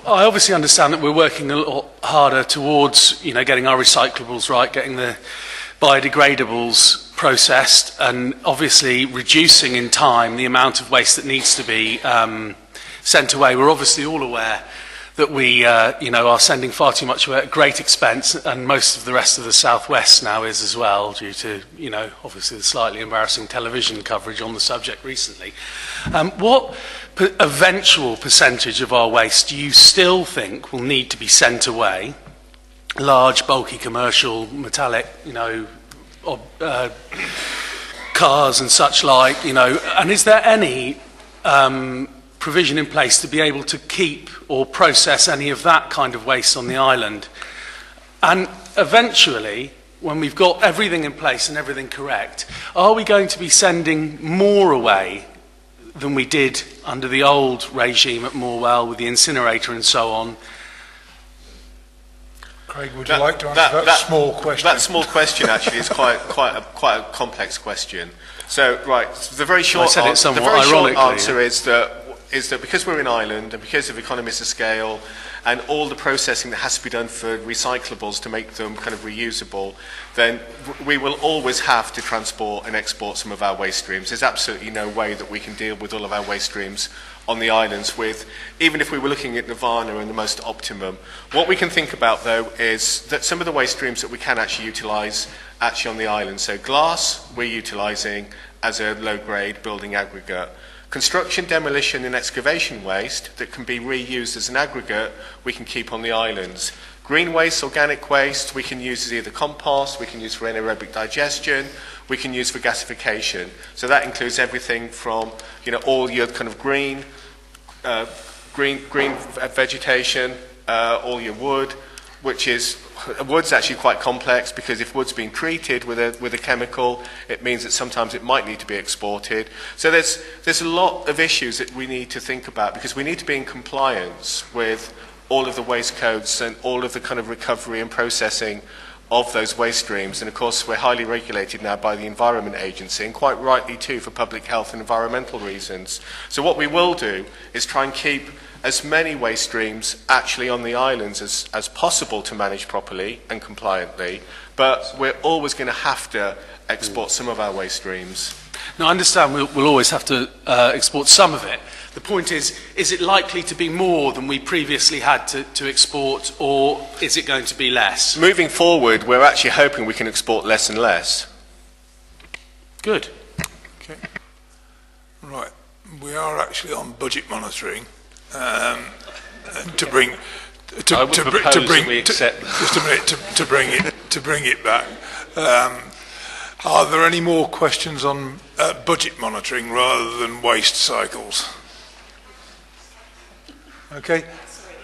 I obviously understand that we're working a lot harder towards, getting our recyclables right, getting the biodegradables processed, and obviously reducing in time the amount of waste that needs to be sent away. We're obviously all aware that we, are sending far too much away at great expense, and most of the rest of the southwest now is as well, due to, obviously the slightly embarrassing television coverage on the subject recently. What eventual percentage of our waste do you still think will need to be sent away? Large, bulky, commercial, metallic, cars and such like, and is there any provision in place to be able to keep or process any of that kind of waste on the island? And eventually, when we've got everything in place and everything correct, are we going to be sending more away than we did under the old regime at Morwell with the incinerator and so on? Craig, would you like to answer that small question? That small question actually is quite a complex question. So, right, the very short answer is that because we're in Ireland and because of economies of scale and all the processing that has to be done for recyclables to make them kind of reusable, then we will always have to transport and export some of our waste streams. There's absolutely no way that we can deal with all of our waste streams on the islands with, even if we were looking at nirvana and the most optimum. What we can think about, though, is that some of the waste streams that we can actually utilise on the island. So glass, we're utilising as a low-grade building aggregate. Construction, demolition and excavation waste that can be reused as an aggregate, we can keep on the islands. Green waste, organic waste, we can use as either compost, we can use for anaerobic digestion, we can use for gasification. So that includes everything from, all your kind of green vegetation, all your wood, wood's actually quite complex because if wood's been treated with a chemical, it means that sometimes it might need to be exported. So there's a lot of issues that we need to think about because we need to be in compliance with all of the waste codes and all of the kind of recovery and processing of those waste streams. And of course, we're highly regulated now by the Environment Agency, and quite rightly too, for public health and environmental reasons. So what we will do is try and keep as many waste streams actually on the islands as possible to manage properly and compliantly, but we're always going to have to export some of our waste streams. Now, I understand we'll always have to export some of it. The point is it likely to be more than we previously had to export, or is it going to be less? Moving forward, we're actually hoping we can export less and less. Good. Okay. Right. We are actually on budget monitoring. To bring it back. Are there any more questions on budget monitoring rather than waste cycles? Okay.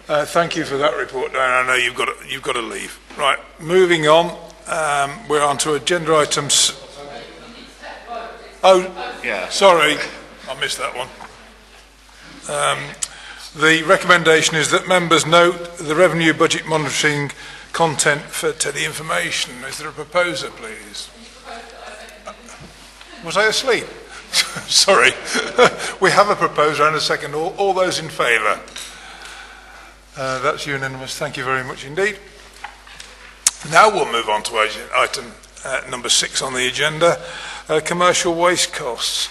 Thank you for that report, Diane. I know you've got to leave. Right. Moving on. We're on to agenda items. Oh, yeah. Sorry, I missed that one. The recommendation is that members note the revenue budget monitoring content for teleinformation. Is there a proposer, please? Was I asleep? Sorry. We have a proposer and a second. All those in favour? That's unanimous. Thank you very much indeed. Now we'll move on to item number 6 on the agenda, commercial waste costs.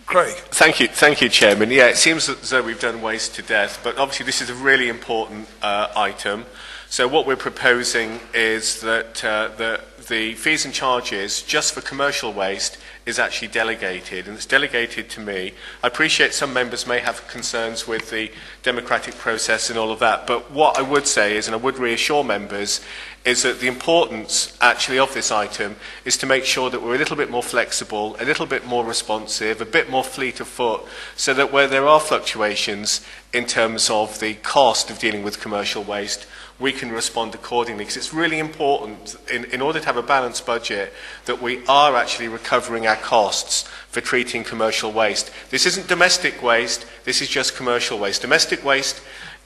Craig. Thank you, Chairman. Yeah, it seems as though we've done waste to death, but obviously this is a really important item. So what we're proposing is that the fees and charges just for commercial waste is actually delegated, and it's delegated to me. I appreciate some members may have concerns with the democratic process and all of that, but what I would say is, and I would reassure members, is that the importance actually of this item is to make sure that we're a little bit more flexible, a little bit more responsive, a bit more fleet of foot, so that where there are fluctuations in terms of the cost of dealing with commercial waste, we can respond accordingly. Because it's really important, in order to have a balanced budget, that we are actually recovering our costs for treating commercial waste. This isn't domestic waste, this is just commercial waste. Domestic waste,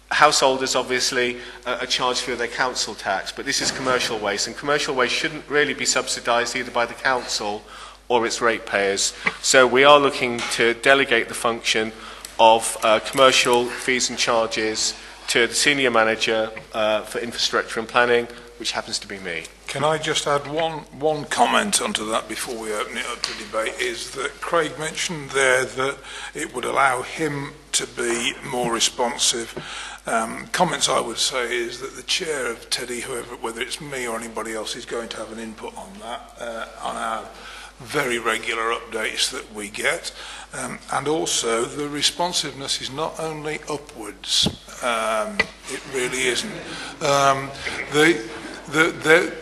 householders obviously are charged through their council tax, but this is commercial waste, and commercial waste shouldn't really be subsidised either by the council or its ratepayers. So we are looking to delegate the function of commercial fees and charges to the senior manager for infrastructure and planning, which happens to be me. Can I just add one comment onto that before we open it up to debate, is that Craig mentioned there that it would allow him to be more responsive. Comments I would say is that the chair of Teddy, whoever, whether it's me or anybody else, is going to have an input on that, on our very regular updates that we get. And also the responsiveness is not only upwards, it really isn't.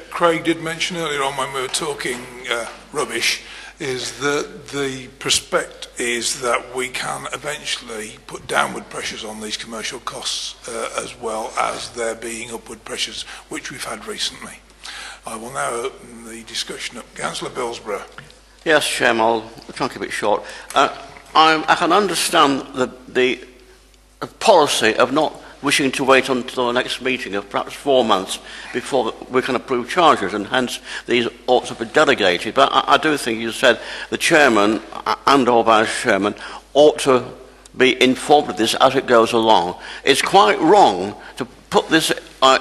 Craig did mention earlier on when we were talking rubbish, is that the prospect is that we can eventually put downward pressures on these commercial costs as well as there being upward pressures, which we've had recently. I will now open the discussion up. Councillor Billsborough. Yes, Chairman, I'll try and keep it short. I can understand the policy of not wishing to wait until the next meeting of perhaps 4 months before we can approve charges, and hence these ought to be delegated. But I do think you said the chairman and or vice chairman ought to be informed of this as it goes along. It's quite wrong to put this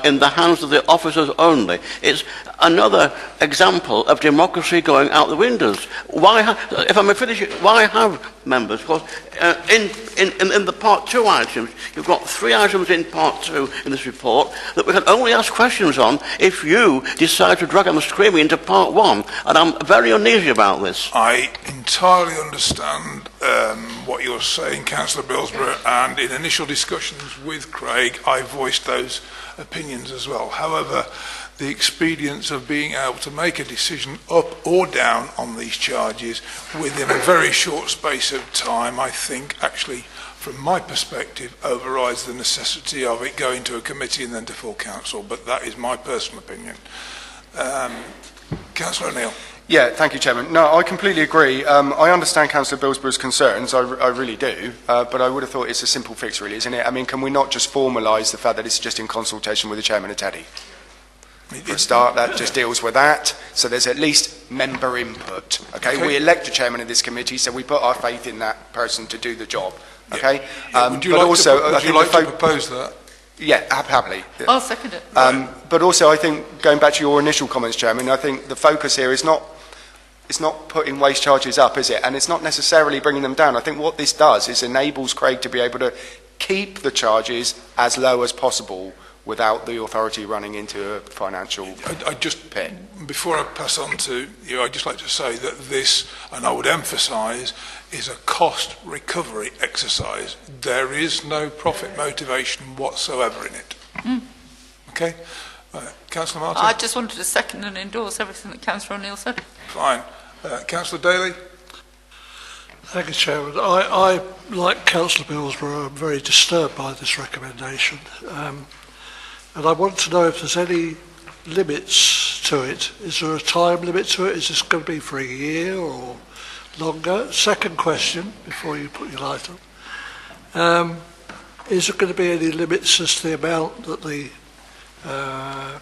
in the hands of the officers only. It's another example of democracy going out the windows. If I may finish it, why have members? Because in the part 2 items, you've got 3 items in part 2 in this report that we can only ask questions on if you decide to drag them screaming into part 1. And I'm very uneasy about this. I entirely understand what you're saying, Councillor Billsborough, and in initial discussions with Craig, I voiced those opinions as well. However, the expedience of being able to make a decision up or down on these charges within a very short space of time, I think actually, from my perspective, overrides the necessity of it going to a committee and then to full council. But that is my personal opinion. Councillor O'Neill. Yeah, thank you, Chairman. No, I completely agree. I understand Councillor Billsborough's concerns, I really do, but I would have thought it's a simple fix, really, isn't it? I mean, can we not just formalise the fact that it's just in consultation with the Chairman of Teddy? For a start, that just deals with that, so there's at least member input, okay? We elect a Chairman of this committee, so we put our faith in that person to do the job, okay? Would you like to propose that? Yeah, happily. I'll second it. But also, I think, going back to your initial comments, Chairman, I think the focus here is not putting waste charges up, is it? And it's not necessarily bringing them down. I think what this does is enables Craig to be able to keep the charges as low as possible without the authority running into a financial pit. Before I pass on to you, I'd just like to say that this, and I would emphasise, is a cost recovery exercise. There is no profit motivation whatsoever in it. Okay? Councillor Martin? I just wanted to second and endorse everything that Councillor O'Neill said. Fine. Councillor Daly? Thank you, Chairman. I like Councillor Billsborough, I'm very disturbed by this recommendation. And I want to know if there's any limits to it. Is there a time limit to it? Is this going to be for a year or longer? Second question, before you put your light on. Is there going to be any limits as to the amount that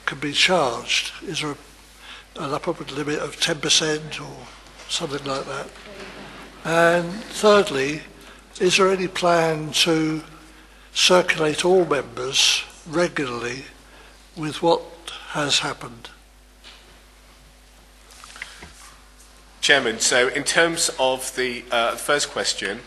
can be charged? Is there an upper limit of 10% or something like that? And thirdly, is there any plan to circulate all members regularly with what has happened? Chairman, so in terms of the first question,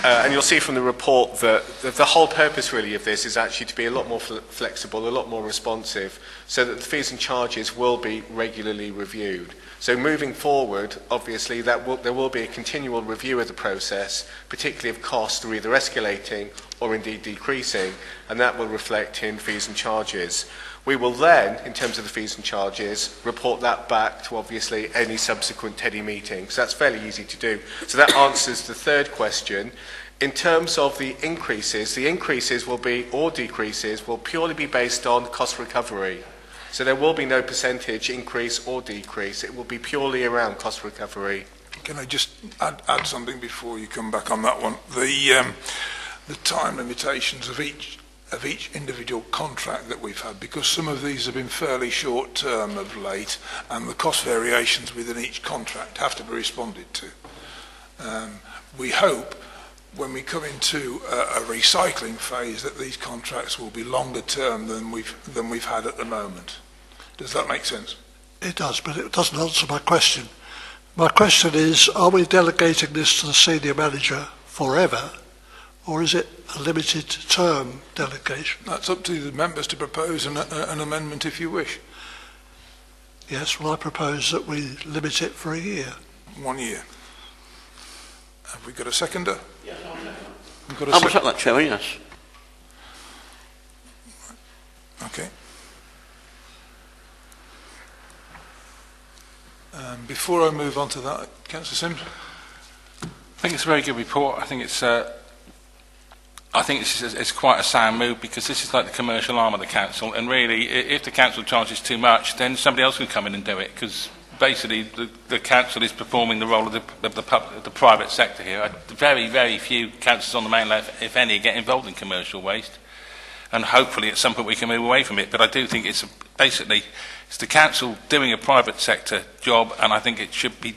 and you'll see from the report that the whole purpose really of this is actually to be a lot more flexible, a lot more responsive, so that the fees and charges will be regularly reviewed. So moving forward, obviously, there will be a continual review of the process, particularly if costs are either escalating or indeed decreasing, and that will reflect in fees and charges. We will then, in terms of the fees and charges, report that back to obviously any subsequent TEDI meeting. So that's fairly easy to do. So that answers the third question. In terms of the increases will be, or decreases, will purely be based on cost recovery. So there will be no percentage increase or decrease. It will be purely around cost recovery. Can I just add something before you come back on that one? The time limitations of each individual contract that we've had, because some of these have been fairly short term of late, and the cost variations within each contract have to be responded to. We hope when we come into a recycling phase that these contracts will be longer term than we've had at the moment. Does that make sense? It does, but it doesn't answer my question. My question is, are we delegating this to the senior manager forever, or is it a limited term delegation? That's up to the members to propose an amendment if you wish. Yes, well, I propose that we limit it for a year. 1 year. Have we got a seconder? Yes, We've got I'll accept that, Chairman, yes. Okay. Before I move on to that, Councillor Sims? I think it's a very good report. I think it's quite a sound move, because this is like the commercial arm of the council, and really, if the council charges too much, then somebody else can come in and do it, because basically the council is performing the role of the private sector here. Very, very few councils on the mainland, if any, get involved in commercial waste, and hopefully at some point we can move away from it. But I do think it's the council doing a private sector job, and I think it should be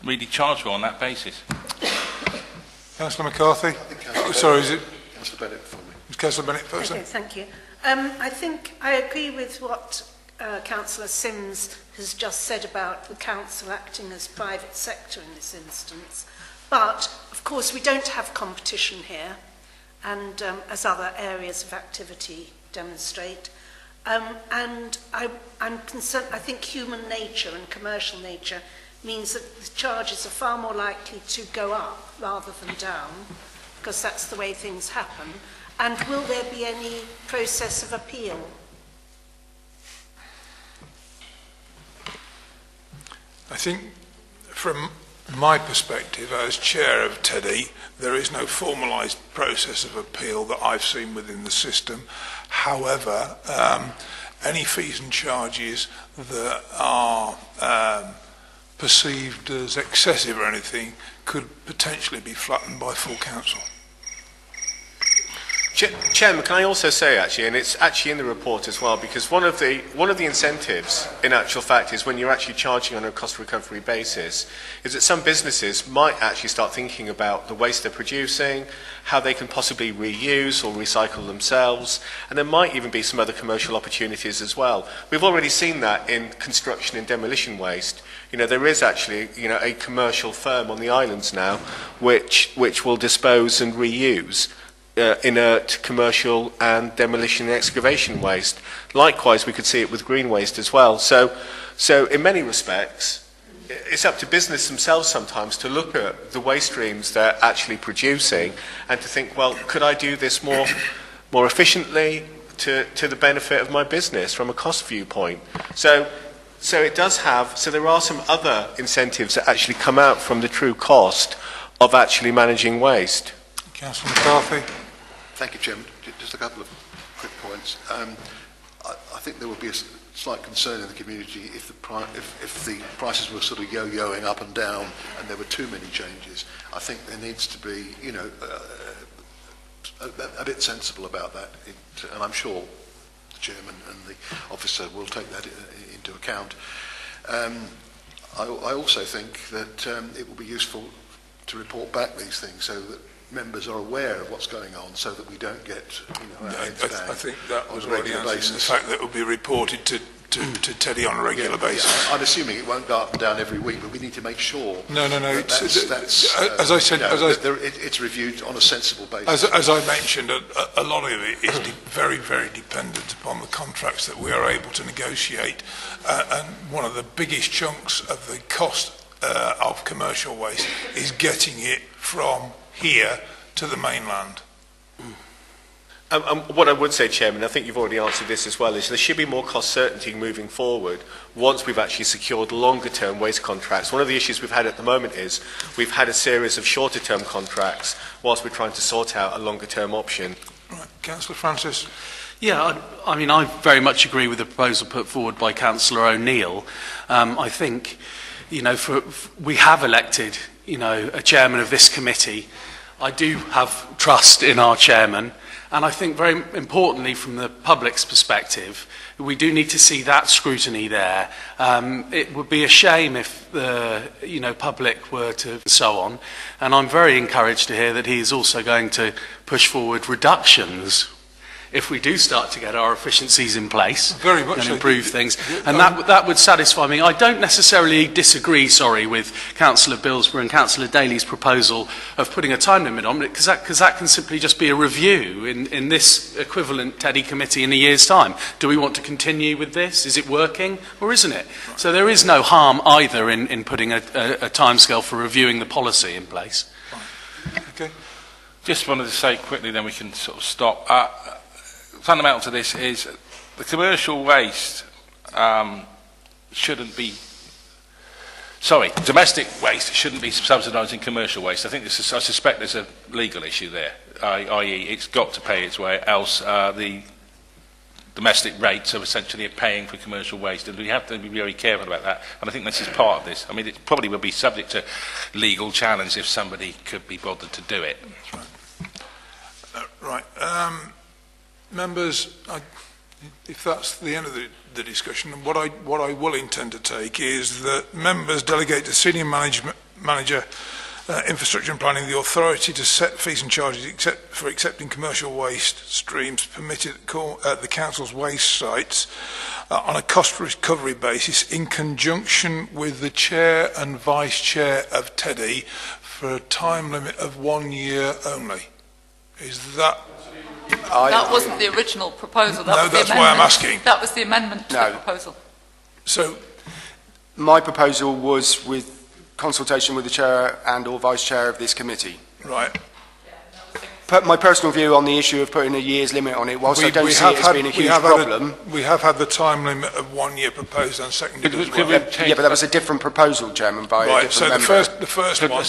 really charged for on that basis. Councillor McCarthy? Sorry, is it? Councillor Bennett for me. Councillor Bennett first. Okay, thank you. I think I agree with what Councillor Sims has just said about the council acting as private sector in this instance. But, of course, we don't have competition here, and as other areas of activity demonstrate. And I'm concerned, I think human nature and commercial nature means that the charges are far more likely to go up rather than down, because that's the way things happen. And will there be any process of appeal? I think from my perspective as chair of TEDI, there is no formalised process of appeal that I've seen within the system. However, any fees and charges that are perceived as excessive or anything could potentially be flattened by full council. Chairman, can I also say, actually, and it's actually in the report as well, because one of the incentives, in actual fact, is when you're actually charging on a cost recovery basis, is that some businesses might actually start thinking about the waste they're producing, how they can possibly reuse or recycle themselves, and there might even be some other commercial opportunities as well. We've already seen that in construction and demolition waste. There is actually, a commercial firm on the islands now which will dispose and reuse inert commercial and demolition and excavation waste. Likewise, we could see it with green waste as well. So in many respects, it's up to business themselves sometimes to look at the waste streams they're actually producing and to think, well, could I do this more efficiently to the benefit of my business from a cost viewpoint? So there are some other incentives that actually come out from the true cost of actually managing waste. Councillor McCarthy. Thank you, Chairman. Just a couple of quick points. I think there would be a slight concern in the community if the prices were sort of yo-yoing up and down and there were too many changes. I think there needs to be, a bit sensible about that, and I'm sure the Chairman and the officer will take that into account. I also think that it will be useful to report back these things so that members are aware of what's going on, so that we don't get, I think that was already answered. The fact that it will be reported to TEDI on a regular basis. I'm assuming it won't go up and down every week, but we need to make sure. No. As I said, it's reviewed on a sensible basis. As I mentioned, a lot of it is very, very dependent upon the contracts that we are able to negotiate, and one of the biggest chunks of the cost of commercial waste is getting it from here to the mainland. What I would say, Chairman, I think you've already answered this as well, is there should be more cost certainty moving forward once we've actually secured longer-term waste contracts. One of the issues we've had at the moment is we've had a series of shorter-term contracts whilst we're trying to sort out a longer-term option. Right. Councillor Francis. Yeah, I mean, I very much agree with the proposal put forward by Councillor O'Neill. I think, you know, we have elected, you know, a chairman of this committee. I do have trust in our chairman. And I think very importantly from the public's perspective, we do need to see that scrutiny there. It would be a shame if the public were to and so on. And I'm very encouraged to hear that he is also going to push forward reductions if we do start to get our efficiencies in place very much and improve things. And that would satisfy me. I don't necessarily disagree, with Councillor Billsborough and Councillor Daly's proposal of putting a time limit on it, because that can simply just be a review in this equivalent Teddy committee in a year's time. Do we want to continue with this? Is it working or isn't it? Right. So there is no harm either in putting a timescale for reviewing the policy in place. Right. Okay. Just wanted to say quickly, then we can sort of stop. Fundamental to this is the commercial waste domestic waste shouldn't be subsidising commercial waste. I suspect there's a legal issue there, i.e. it's got to pay its way, else the domestic rates are essentially paying for commercial waste, and we have to be very careful about that, and I think this is part of this. I mean, it probably will be subject to legal challenge if somebody could be bothered to do it. Right. Members, if that's the end of the discussion, what I will intend to take is that members delegate to Senior Manager Infrastructure and Planning the authority to set fees and charges for accepting commercial waste streams permitted at the Council's waste sites on a cost recovery basis in conjunction with the Chair and Vice Chair of Teddy for a time limit of 1 year only. Is that... That wasn't the original proposal. That's why I'm asking. That was the amendment to the proposal. So, my proposal was with consultation with the chair and or vice chair of this committee. Right. My personal view on the issue of putting a year's limit on it, whilst I don't see it as being a huge problem... We have had the time limit of 1 year proposed and seconded as well. Yeah, but that was a different proposal, Chairman, by a different member. So the first one...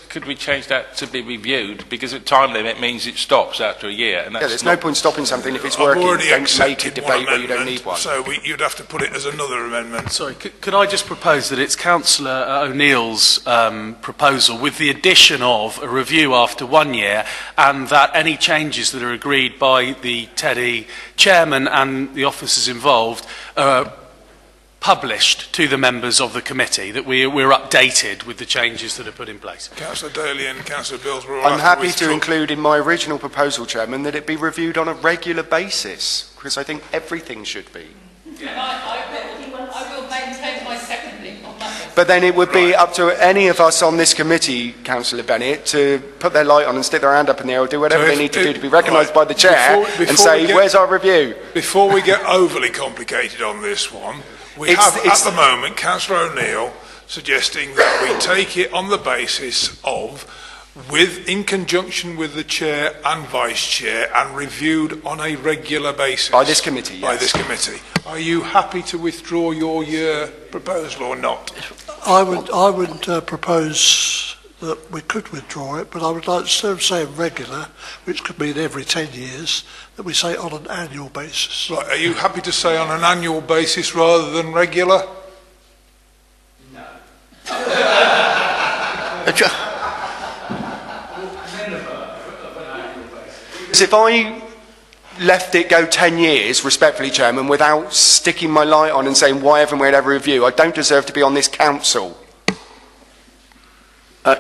Could we change that to be reviewed? Because a time limit means it stops after a year. And that's there's no point stopping something if it's working. Don't make a debate where you don't need one. So you'd have to put it as another amendment. Sorry, could I just propose that it's Councillor O'Neill's proposal with the addition of a review after 1 year, and that any changes that are agreed by the Teddy chairman and the officers involved are published to the members of the committee, that we're updated with the changes that are put in place. Councillor Daly and Councillor Billsborough. I'm happy to include in my original proposal, Chairman, that it be reviewed on a regular basis, because I think everything should be. I will maintain my seconding on that. But then it would be up to any of us on this committee, Councillor Bennett, to put their light on and stick their hand up in the air or do whatever they need to do to be recognised by the chair and say, where's our review? Before we get overly complicated on this one, we have at the moment Councillor O'Neill suggesting that we take it on the basis of in conjunction with the chair and vice chair and reviewed on a regular basis. By this committee, yes. By this committee. Are you happy to withdraw your year proposal or not? I would propose that we could withdraw it, but I would like, instead of saying regular, which could mean every 10 years, that we say on an annual basis. Right, are you happy to say on an annual basis rather than regular? No. If I left it go 10 years, respectfully, Chairman, without sticking my light on and saying why haven't we had a review, I don't deserve to be on this council.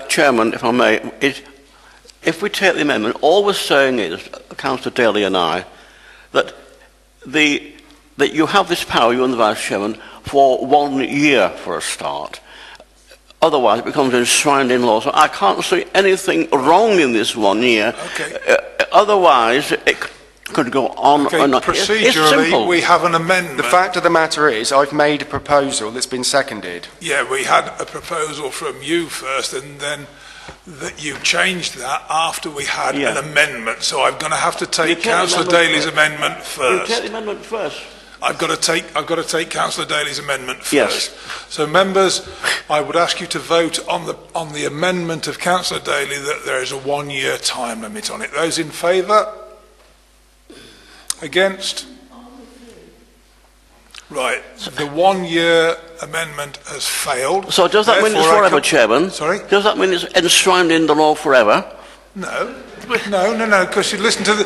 Chairman, if I may, if we take the amendment, all we're saying is, Councillor Daly and I, that you have this power, you and the Vice Chairman, for 1 year for a start. Otherwise, it becomes enshrined in law. So I can't see anything wrong in this 1 year. Okay. Otherwise, it could go on and on. Procedurally, we have an amendment. The fact of the matter is, I've made a proposal that's been seconded. Yeah, we had a proposal from you first, and then that you changed that after we had Yeah. an amendment. So I'm going to have to You take take the Councillor amendment Daly's first. amendment You first. take the amendment first. I've got to take Councillor Daly's amendment first. Yes. So, members, I would ask you to vote on the amendment of Councillor Daly that there is a 1-year time limit on it. Those in favour? Against? Right. The 1-year amendment has failed. So does that mean it's Therefore, forever, Chairman? Sorry? Does that mean it's enshrined in the law forever? No, because you listen to the...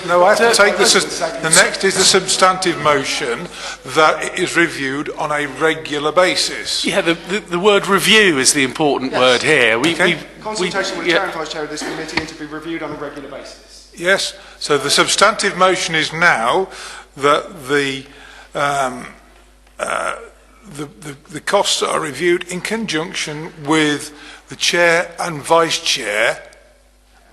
No, I have to take this as... The next is the substantive motion that it is reviewed on a regular basis. Yeah, the word review is the important word here. Consultation with the Chair and Vice Chair of this committee and to be reviewed on a regular basis. Yes, so the substantive motion is now that the costs are reviewed in conjunction with the Chair and Vice Chair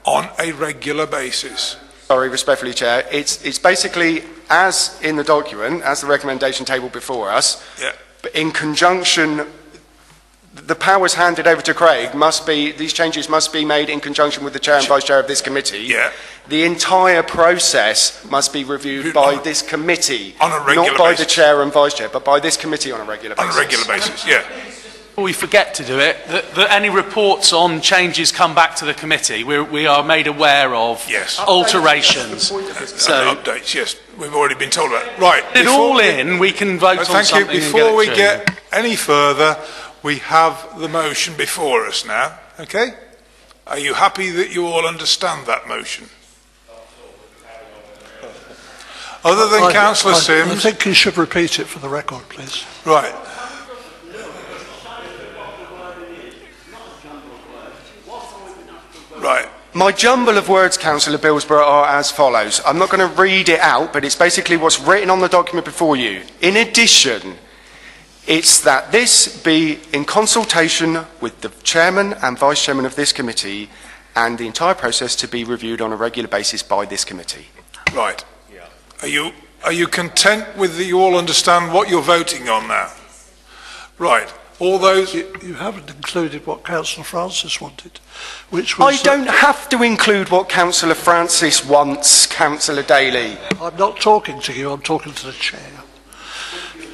on a regular basis. Sorry, respectfully, Chair. It's basically, as in the document, as the recommendation table before us, Yeah. but in conjunction, the powers handed over to Craig these changes must be made in conjunction with the Chair and Vice Chair of this committee. Yeah. The entire process must be reviewed by this committee. On a regular not by basis. the Chair and Vice Chair, but by this committee on a regular basis. On a regular basis, yeah. We forget to do it, that any reports on changes come back to the committee. We are made aware of Yes. alterations. So updates, yes, we've already been told about. Right. It all in, we can vote on Thank you. something and Before we through. get any further, we have the motion before us now. Okay? Are you happy that you all understand that motion? Other than Councillor Sims... I think you should repeat it for the record, please. Right. Right. My jumble of words, Councillor Billsborough, are as follows. I'm not going to read it out, but it's basically what's written on the document before you. In addition, it's that this be in consultation with the Chairman and Vice Chairman of this committee and the entire process to be reviewed on a regular basis by this committee. Right. Yeah. Are you content with you all understand what you're voting on now? Right. All those... You haven't included what Councillor Francis wanted, which was... I don't have to include what Councillor Francis wants, Councillor Daly. I'm not talking to you, I'm talking to the Chair.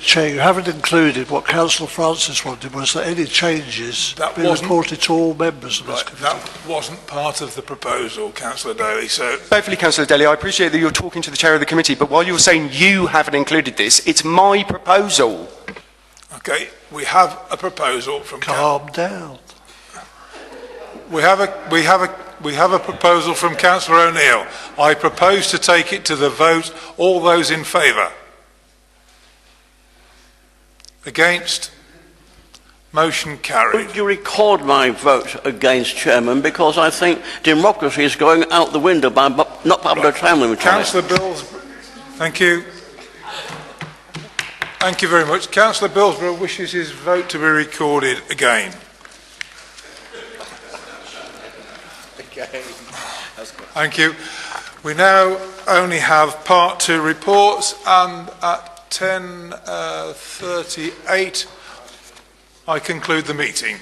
Chair, you haven't included what Councillor Francis wanted, was that any changes be reported to all members of this committee. That wasn't part of the proposal, Councillor Daly, so... Respectfully, Councillor Daly, I appreciate that you're talking to the Chair of the committee, but while you're saying you haven't included this, it's my proposal. Okay, we have a proposal from... Calm down. We have a proposal from Councillor O'Neill. I propose to take it to the vote. All those in favour? Against? Motion carried. Would you record my vote against, Chairman, because I think democracy is going out the window by not having a time limit on it. Councillor Bills, thank you. Thank you very much. Councillor Billsborough wishes his vote to be recorded again. Thank you. We now only have Part 2 reports, and at 10:38 I conclude the meeting.